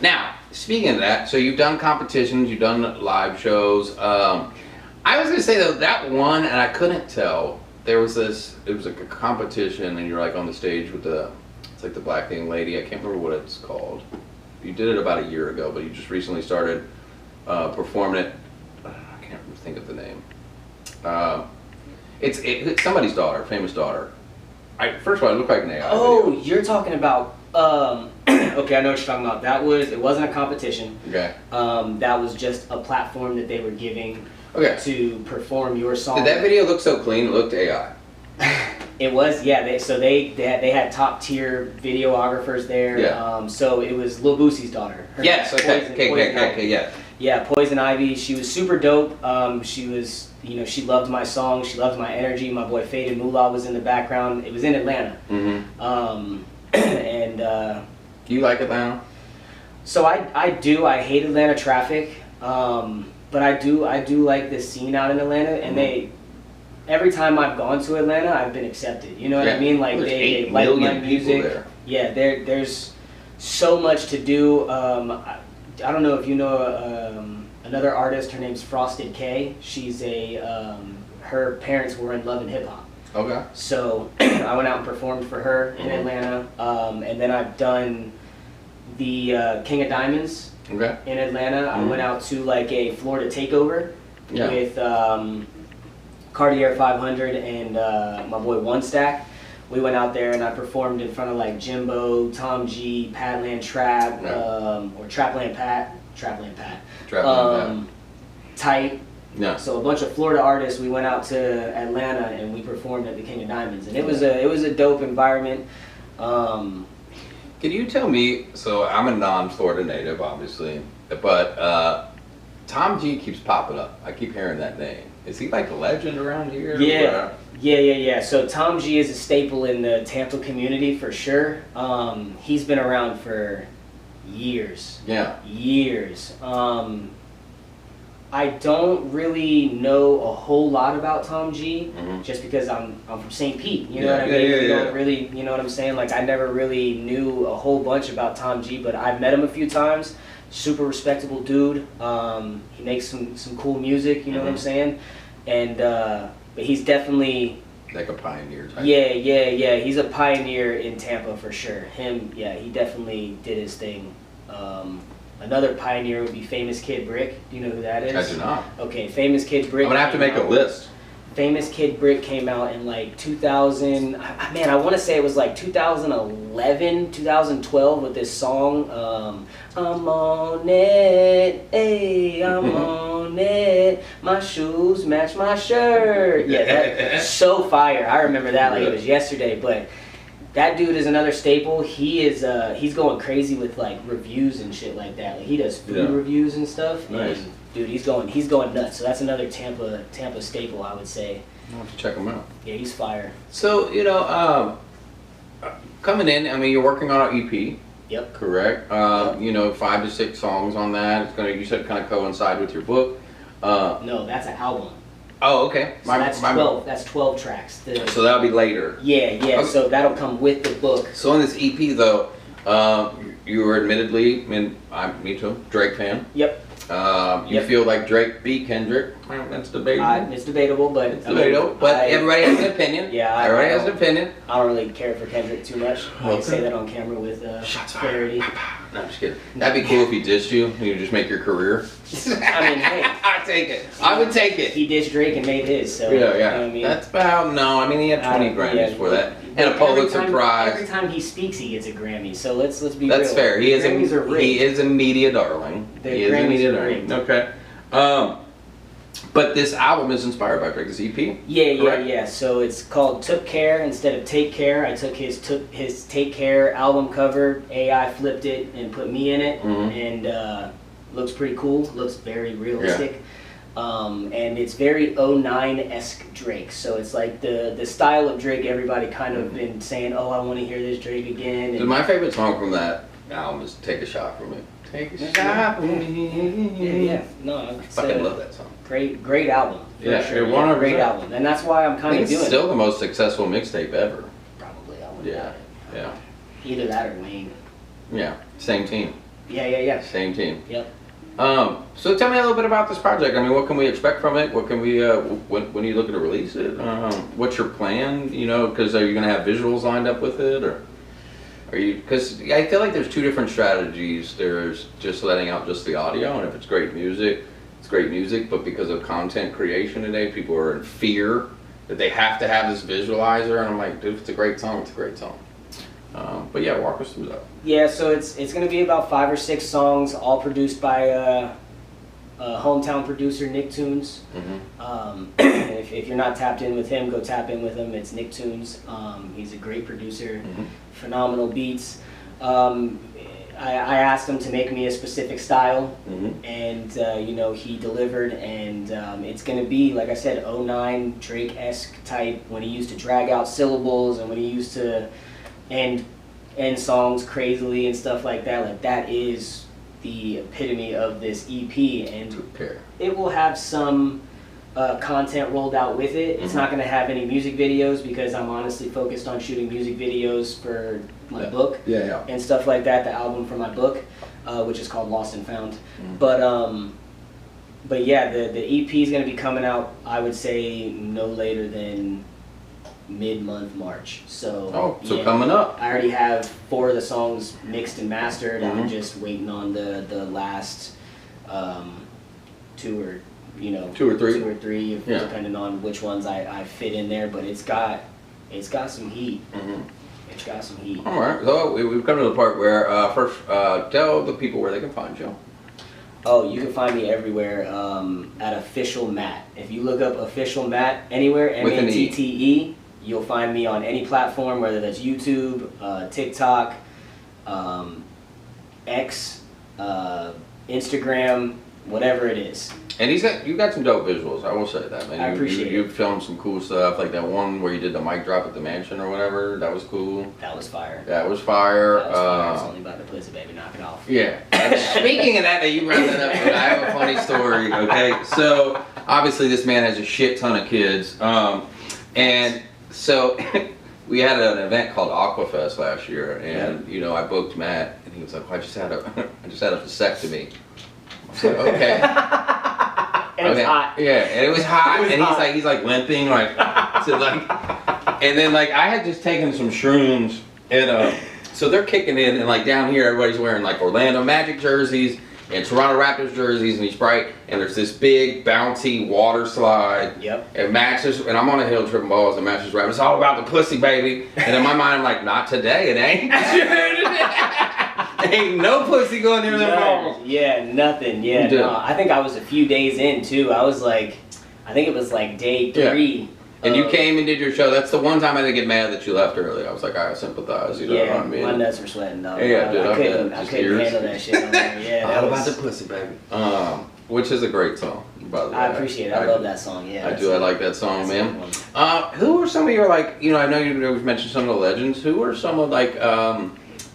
Now, speaking of that, so you've done competitions, you've done live shows. I was going to say, though, that one, and I couldn't tell, there was this, it was like a competition, and you're like on the stage with the, it's like the black thing lady, I can't remember what it's called. You did it about a year ago, but you just recently started performing it. I can't think of the name. It's somebody's daughter, famous daughter. First of all, it looked like an AI video. You're talking about, okay, I know what you're talking about. It wasn't a competition. Okay. That was just a platform that they were giving to perform your song. Did that video look so clean? It looked AI. It was, yeah. They had top tier videographers there. Yeah. So it was Lil Boosie's daughter. Yes. Okay. Yeah. Yeah, Poison Ivy. She was super dope. She was, she loved my song. She loved my energy. My boy Faded Moolah was in the background. It was in Atlanta. Mm-hmm. And Do you like Atlanta? so I do. I hate Atlanta traffic. But I do like the scene out in Atlanta, and every time I've gone to Atlanta, I've been accepted. You know what I mean? Like they like my music. There. Yeah, there's so much to do. I don't know if you know another artist. Her name's Frosted K. She's her parents were in Love and Hip Hop. Okay. So I went out and performed for her in Atlanta, and then I've done the King of Diamonds. Okay. In Atlanta. I went out to like a Florida takeover with Cartier 500 and my boy One Stack. We went out there and I performed in front of like Jimbo, Tom G, Patland Trap, or Trapland Pat, Tight. Yeah. So a bunch of Florida artists. We went out to Atlanta and we performed at the King of Diamonds, and it was a dope environment. Can you tell me, so I'm a non-Florida native, obviously, but Tom G keeps popping up. I keep hearing that name. Is he like a legend around here? Yeah. So Tom G is a staple in the Tampa community for sure. He's been around for years. Yeah. Years. I don't really know a whole lot about Tom G, just because I'm from St. Pete. You know what I mean? You don't really, you know what I'm saying? Like I never really knew a whole bunch about Tom G, but I've met him a few times. Super respectable dude. He makes some cool music. You know what I'm saying? And but he's definitely like a pioneer type. Yeah. He's a pioneer in Tampa for sure. He definitely did his thing. Another pioneer would be Famous Kid Brick. Do you know who that is? I do not. Okay, Famous Kid Brick. I'm gonna have to make a list. Famous Kid Brick came out in like 2000. Man, I want to say it was like 2011, 2012 with this song. I'm on it, hey, I'm on it. My shoes match my shirt. Yeah, that's so fire. I remember that like it was yesterday. But that dude is another staple. He's going crazy with like reviews and shit like that. Like he does food reviews and stuff. Nice. And, dude, he's going nuts. So that's another Tampa staple, I would say. I'll have to check him out. Yeah, he's fire. So coming in, I mean, you're working on an EP. Yep. Correct. 5 to 6 songs on that. It's gonna, you said, kind of coincide with your book. No, that's an album. Oh, okay. So that's 12. That's 12 tracks. So that'll be later. Yeah. Okay. So that'll come with the book. So on this EP though, you were admittedly, me too, Drake fan. Yep. You feel like Drake beat Kendrick? Well, that's debatable. It's debatable, but everybody has an opinion. Yeah, everybody has an opinion. I don't really care for Kendrick too much. I can say that on camera with clarity. No, I'm just kidding. That'd be cool if he dissed you and you just make your career. I mean, hey, I'd take it. I would take it. He dissed Drake and made his. So yeah. You know what I mean? That's about he had 20 Grammys for that, and a Pulitzer Prize. Every time he speaks, he gets a Grammy. So let's be real. That's fair. He is a media darling. He is a media darling. Okay. But this album is inspired by Drake. This EP. Yeah. So it's called Took Care instead of Take Care. I took his Take Care album cover, AI flipped it and put me in it, and looks pretty cool. Looks very realistic. And it's very 09-esque Drake. So it's like the style of Drake everybody kind of been saying, oh, I want to hear this Drake again. And my favorite song from that album is Take a Shot from Me. Take a shot from me. Yeah. No, I fucking love that song. Great album. For Yeah, sure. it Yeah, 100%. great album, and that's why I'm I kind think of it's doing still the most successful mixtape ever. probably. I wouldn't Yeah, doubt it. yeah, Either that or Wayne. yeah. Same team. Yeah. Same team. Yep. So tell me a little bit about this project. I mean, what can we expect from it? What can we, when are you looking to release it? What's your plan? You know, because are you going to have visuals lined up with it, or are you? Because I feel like there's two different strategies. There's just letting out just the audio, and if it's great music, it's great music. But because of content creation today, people are in fear that they have to have this visualizer, and I'm like, dude, if it's a great song, it's a great song. But yeah, walk us through that. Yeah, so it's going to be about 5 or 6 songs, all produced by hometown producer Nick Tunes. If you're not tapped in with him, go tap in with him. It's Nick Tunes. He's a great producer, phenomenal beats. I asked him to make me a specific style, and he delivered. And it's going to be, like I said, '09 Drake-esque type, when he used to drag out syllables and when he used to end songs crazily and stuff like that. Like, that is the epitome of this EP, and it will have some content rolled out with it. It's not going to have any music videos, because I'm honestly focused on shooting music videos for my book and stuff like that, the album for my book, which is called Lost and Found. But yeah, the EP is going to be coming out, I would say, no later than mid-month March. So so coming up. I already have 4 of the songs mixed and mastered. I'm just waiting on the last 2 or 3, depending on which ones I fit in there. But it's got some heat. It's got some heat. All right. So we've come to the part where first tell the people where they can find you. Oh, you can find me everywhere at Official Matt. If you look up Official Matt anywhere, MATTE, you'll find me on any platform, whether that's YouTube, TikTok, X, Instagram, whatever it is. And you got some dope visuals. I will say that, man. I appreciate it. You filmed some cool stuff, like that one where you did the mic drop at the mansion or whatever. That was cool. That was fire. That was fire. That was fire. It's only about the pussy, baby. Knock it off. Yeah. Speaking of that, you brought that up. I have a funny story. Okay, so obviously this man has a shit ton of kids, and so we had an event called Aquafest last year, and I booked Matt, and he was like, well, I just had a vasectomy. I said, okay. And it was hot. Yeah, and it was hot, and he's like limping, and then I had just taken some shrooms, and so they're kicking in, and down here everybody's wearing Orlando Magic jerseys and Toronto Raptors jerseys, and he's bright, and there's this big bouncy water slide. Yep. And Max and I'm on a hill tripping balls, and Max is rapping, it's all about the pussy, baby. And in my mind, I'm like, not today, it ain't. Ain't no pussy going near them balls. Yeah, nothing. Yeah, no. I think I was a few days in too. I think it was day 3. Yeah. And you came and did your show. That's the one time I didn't get mad that you left early. I was like, I sympathize. You know what I mean? My nuts were sweating, though. Yeah, dude. I couldn't handle that shit. All about the pussy, baby. Which is a great song, by the way. I appreciate it. I love that song. Yeah, I do. I like that song, man. Who are some of your I know you've mentioned some of the legends. Who are some of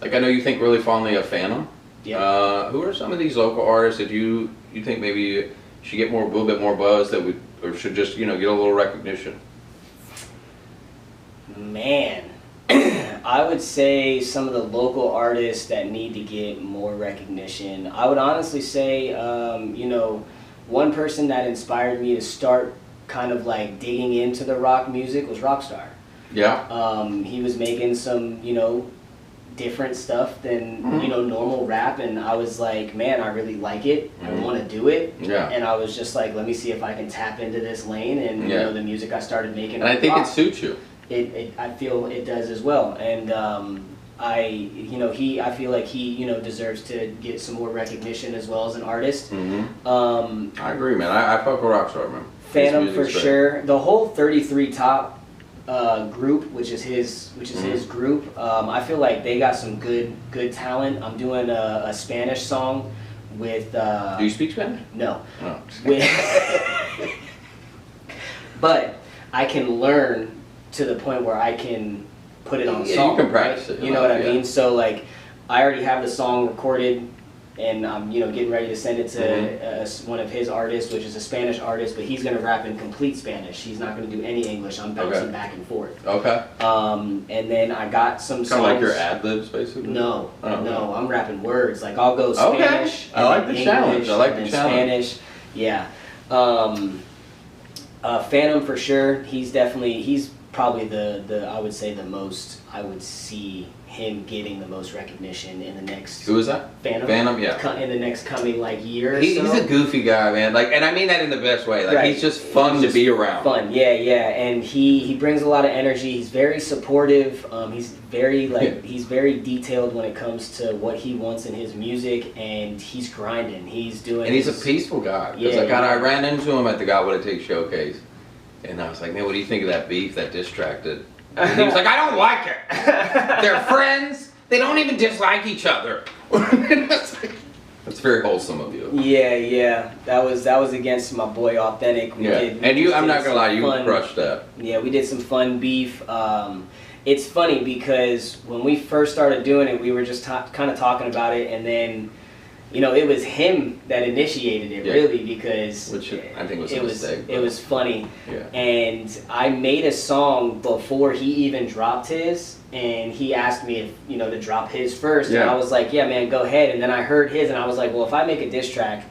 I know you think really fondly of Phantom. Yeah. Who are some of these local artists that you think maybe should get a little bit more buzz, or should just get a little recognition? Man, I would say some of the local artists that need to get more recognition. I would honestly say, one person that inspired me to start kind of digging into the rock music was Rockstar. Yeah. He was making some, different stuff than normal rap, and I was like, man, I really like it. I want to do it. Yeah. And I was just like, let me see if I can tap into this lane, and the music I started making. And I think it suits you. I feel it does as well, and I feel like he deserves to get some more recognition as well as an artist. I agree, man. I fuck with Rockstar, man. Phantom for sure. The whole 33 Top group, which is his group. I feel like they got some good talent. I'm doing a Spanish song with. Do you speak Spanish? No. Oh. But I can learn to the point where I can put it on a song. You can practice it. You know what I mean? So I already have the song recorded and I'm getting ready to send it to one of his artists, which is a Spanish artist, but he's gonna rap in complete Spanish. He's not gonna do any English. I'm bouncing back and forth. Okay. And then I got some songs. Kind of like your ad libs, basically. No, no, I'm rapping words. Like I'll go Spanish. Okay. I like the challenge. I like the challenge. Spanish. Yeah. Phantom for sure. He's probably the I would say the most, I would see him getting the most recognition in the next. Who is that? Phantom. Phantom, yeah. In the next coming year or so. He's a goofy guy, man. Like, and I mean that in the best way. Like, right. he's just fun to be around. Fun, yeah, and he brings a lot of energy. He's very supportive. He's very he's very detailed when it comes to what he wants in his music, and he's grinding. He's doing. And he's a peaceful guy. Because I ran into him at the Got What It Takes showcase, and I was like, man, what do you think of that beef, that diss track? And he was like, I don't like it. They're friends. They don't even dislike each other. That's very wholesome of you. Yeah. That was against my boy Authentic. I'm not gonna lie, you crushed that. Yeah, we did some fun beef. It's funny because when we first started doing it, we were just kind of talking about it, and then it was him that initiated it, really, because which I think was a mistake. It was funny. Yeah. And I made a song before he even dropped his, and he asked me if to drop his first, and I was like, yeah, man, go ahead. And then I heard his, and I was like, well, if I make a diss track,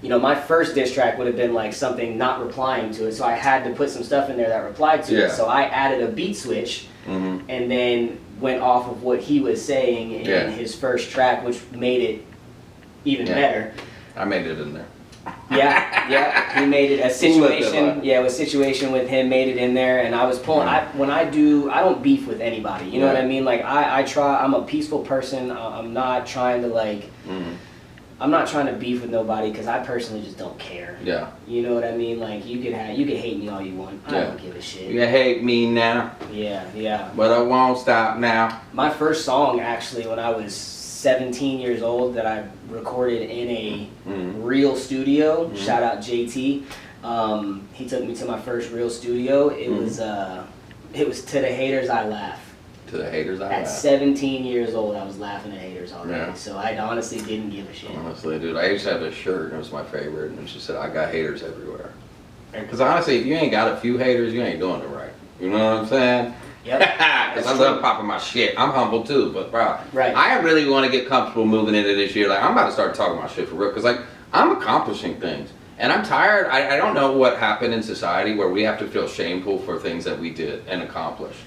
my first diss track would have been like something not replying to it, so I had to put some stuff in there that replied to it. So I added a beat switch, and then went off of what he was saying in his first track, which made it even better. I made it in there. Yeah, he made it a situation. Yeah, a situation with him made it in there, and I was pulling. I don't beef with anybody. You know what I mean? Like I try. I'm a peaceful person. I'm not trying to I'm not trying to beef with nobody because I personally just don't care. Yeah. You know what I mean? Like you could hate me all you want. I don't give a shit. You can hate me now. Yeah. But I won't stop now. My first song actually when I was 17 years old that I recorded in a real studio. Shout out JT. He took me to my first real studio. It was To the Haters I Laugh. To the Haters I Laugh. At 17 years old, I was laughing at haters already. So I honestly didn't give a shit. Honestly, dude, I used to have this shirt, and it was my favorite, and it just said, "I got haters everywhere." Because honestly, if you ain't got a few haters, you ain't doing it right. You know what I'm saying? Yep. Because I love popping my shit. I'm humble too, but bro, I really want to get comfortable moving into this year. Like I'm about to start talking my shit for real, because I'm accomplishing things, and I'm tired. I don't know what happened in society where we have to feel shameful for things that we did and accomplished.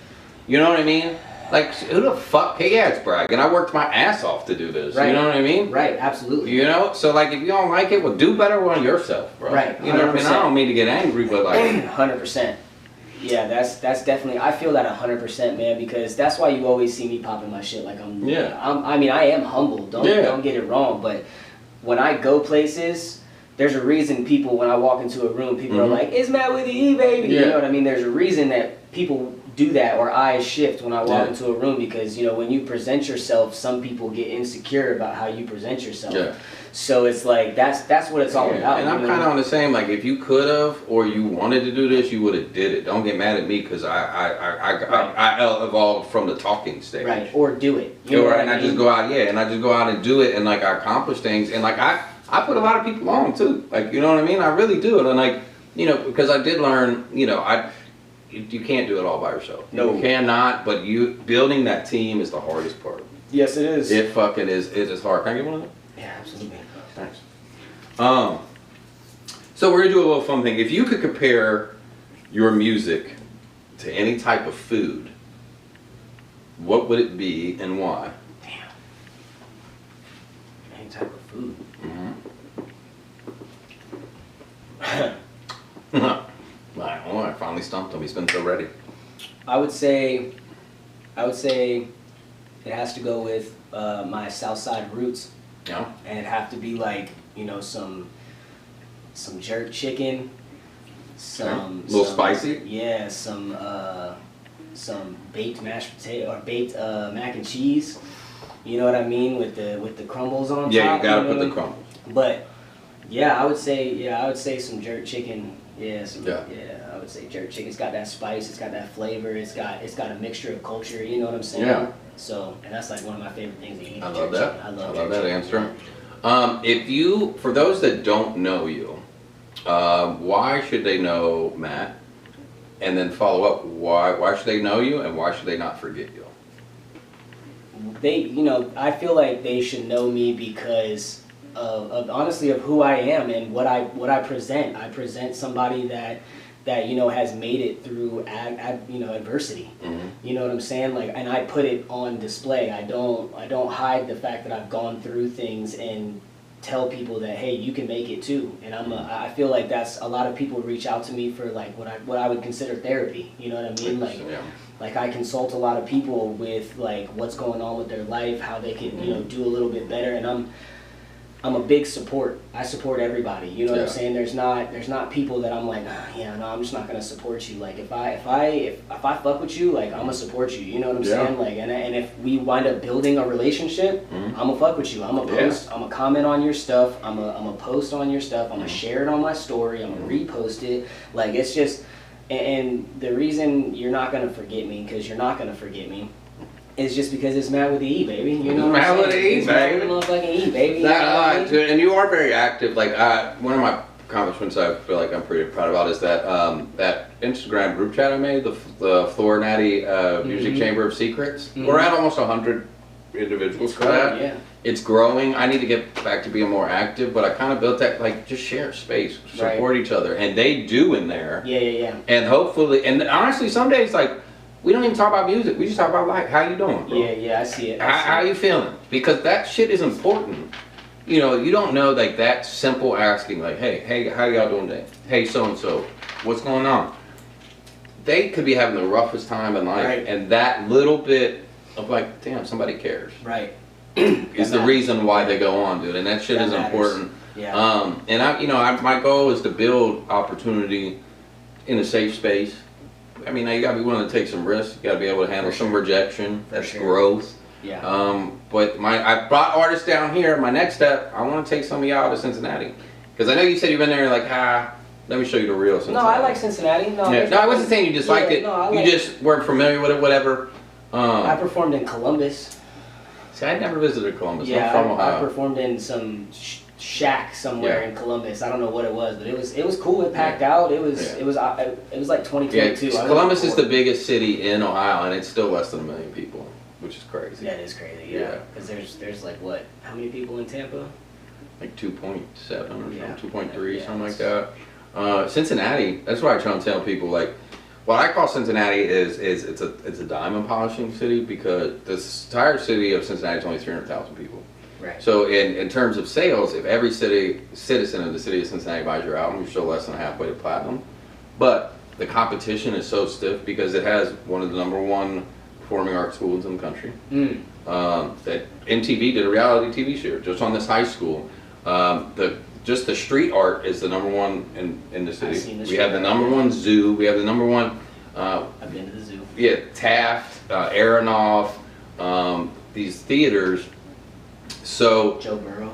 You know what I mean? Like who the fuck? Hey, yeah, it's bragging. I worked my ass off to do this. Right. You know what I mean? Right. Absolutely. So like if you don't like it, well, do better on yourself, bro. Right. 100%. You know what I mean? I don't mean to get angry, but 100%. Yeah, that's definitely. I feel that 100%, man, because that's why you always see me popping my shit. Like I am humble. Don't get it wrong, but when I go places, there's a reason people when I walk into a room, people are like, "It's Matt with the E, baby." You know what I mean? There's a reason that people do that or eyes shift when I walk into a room because when you present yourself, some people get insecure about how you present yourself. Yeah. So it's like that's what it's all about. And I'm kind of on the same. Like if you could have or you wanted to do this, you would have did it. Don't get mad at me because I evolved from the talking stage. Right. Or do it. And I just go out. And I just go out and do it, and like I accomplish things, and like I put a lot of people on too. Like you know what I mean? I really do it, and like because I did learn. You can't do it all by yourself. No, you cannot. But building that team is the hardest part. Yes, it is. It fucking is. It is hard. Can I get one of them? Yeah, absolutely. Thanks. So we're gonna do a little fun thing. If you could compare your music to any type of food, what would it be and why? Damn. Any type of food. I finally stumped him. He's been so ready. I would say it has to go with my South Side roots. Yeah. And it'd have to be like some jerk chicken, some spicy. Yeah, some baked mashed potato or baked mac and cheese. You know what I mean with the crumbles on top. Yeah, you gotta put the crumbles. But I would say some jerk chicken. Yeah, I would say jerk chicken. It's got that spice, it's got that flavor, it's got a mixture of culture, you know what I'm saying? Yeah. So, and that's like one of my favorite things to eat. I love that. I love that answer. For those that don't know you, why should they know Matt? And then follow up, why should they know you and why should they not forget you? I feel like they should know me because of honestly of who I am and what I present. I present somebody that has made it through adversity. Mm-hmm. You know what I'm saying? Like, and I put it on display. I don't hide the fact that I've gone through things and tell people that, hey, you can make it too. And I feel like that's a lot of people reach out to me for like what I would consider therapy. You know what I mean? Like I consult a lot of people with like what's going on with their life, how they can do a little bit better. And I'm a big support. I support everybody. You know what I'm saying? There's not people that I'm like, I'm just not gonna support you. Like if I fuck with you, like I'm gonna support you. You know what I'm saying? Like and if we wind up building a relationship, I'm gonna fuck with you. I'm gonna post. I'm gonna comment on your stuff. I'm gonna post on your stuff. I'm gonna share it on my story. I'm gonna repost it. Like it's just, and the reason you're not gonna forget me, because you're not gonna forget me, it's just because it's Matt with the E, baby. You know what I'm saying? Matt with the E, it's baby. Matt with the motherfucking E, baby. You know what I mean? Dude, and you are very active. Like one of my accomplishments I feel like I'm pretty proud about is that that Instagram group chat I made, the Floor Natty Music Chamber of Secrets. We're at almost 100 individuals for that. Yeah. It's growing. I need to get back to being more active, but I kind of built that, like, just share space, support each other, and they do in there. Yeah. And hopefully, and honestly, some days, like, we don't even talk about music. We just talk about life. How you doing, bro? Yeah, I see it. How you feeling? Because that shit is important. You know, you don't know, like, that simple asking, like, hey, how y'all doing today? Hey, so-and-so, what's going on? They could be having the roughest time in life, and that little bit of, like, damn, somebody cares. Right. Is the reason why they go on, dude, and that shit is important. Yeah. And my goal is to build opportunity in a safe space. I mean, you gotta be willing to take some risks. You gotta be able to handle some rejection. That's growth. Yeah. But I brought artists down here. My next step, I want to take some of y'all to Cincinnati, because I know you said you've been there. Like, let me show you the real Cincinnati. No, I like Cincinnati. No, I wasn't saying you disliked it. No, you just weren't familiar with it, whatever. I performed in Columbus. See, I never visited Columbus. Yeah, I'm from Ohio. I performed in some shack somewhere in Columbus. I don't know what it was, but it was cool. It packed out. It was like 2022. Yeah, Columbus is the biggest city in Ohio, and it's still less than 1 million people, which is crazy. That is crazy. Yeah, because there's like what? How many people in Tampa? Like 2.7 or something, 2.3, something like that. Cincinnati. That's why I try and tell people, like, what I call Cincinnati is it's a diamond polishing city, because this entire city of Cincinnati is only 300,000 people. Right. So in terms of sales, if every citizen of the city of Cincinnati buys your album, you're still less than halfway to platinum. But the competition is so stiff because it has one of the #1 performing arts schools in the country. That MTV did a reality TV show just on this high school. Just the street art is the #1 in the city. We have the #1 zoo. We have the #1. I've been to the zoo. Yeah, Taft, Aronoff, these theaters. So Joe Burrow.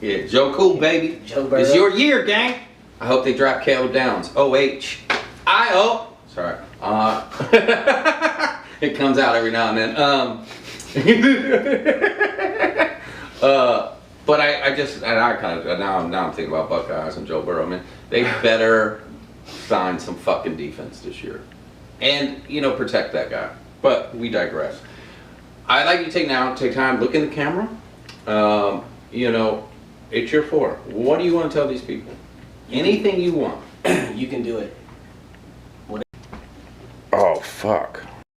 Yeah, Joe Cool, baby. Joe Burrow. It's your year, gang. I hope they draft Caleb Downs. I hope. Sorry. It comes out every now and then. But now I'm thinking about Buckeyes and Joe Burrow. Man, they better find some fucking defense this year, and protect that guy. But we digress. I'd like you to take time, look in the camera. It's your floor. What do you want to tell these people? Anything you want. You can do it. Oh fuck.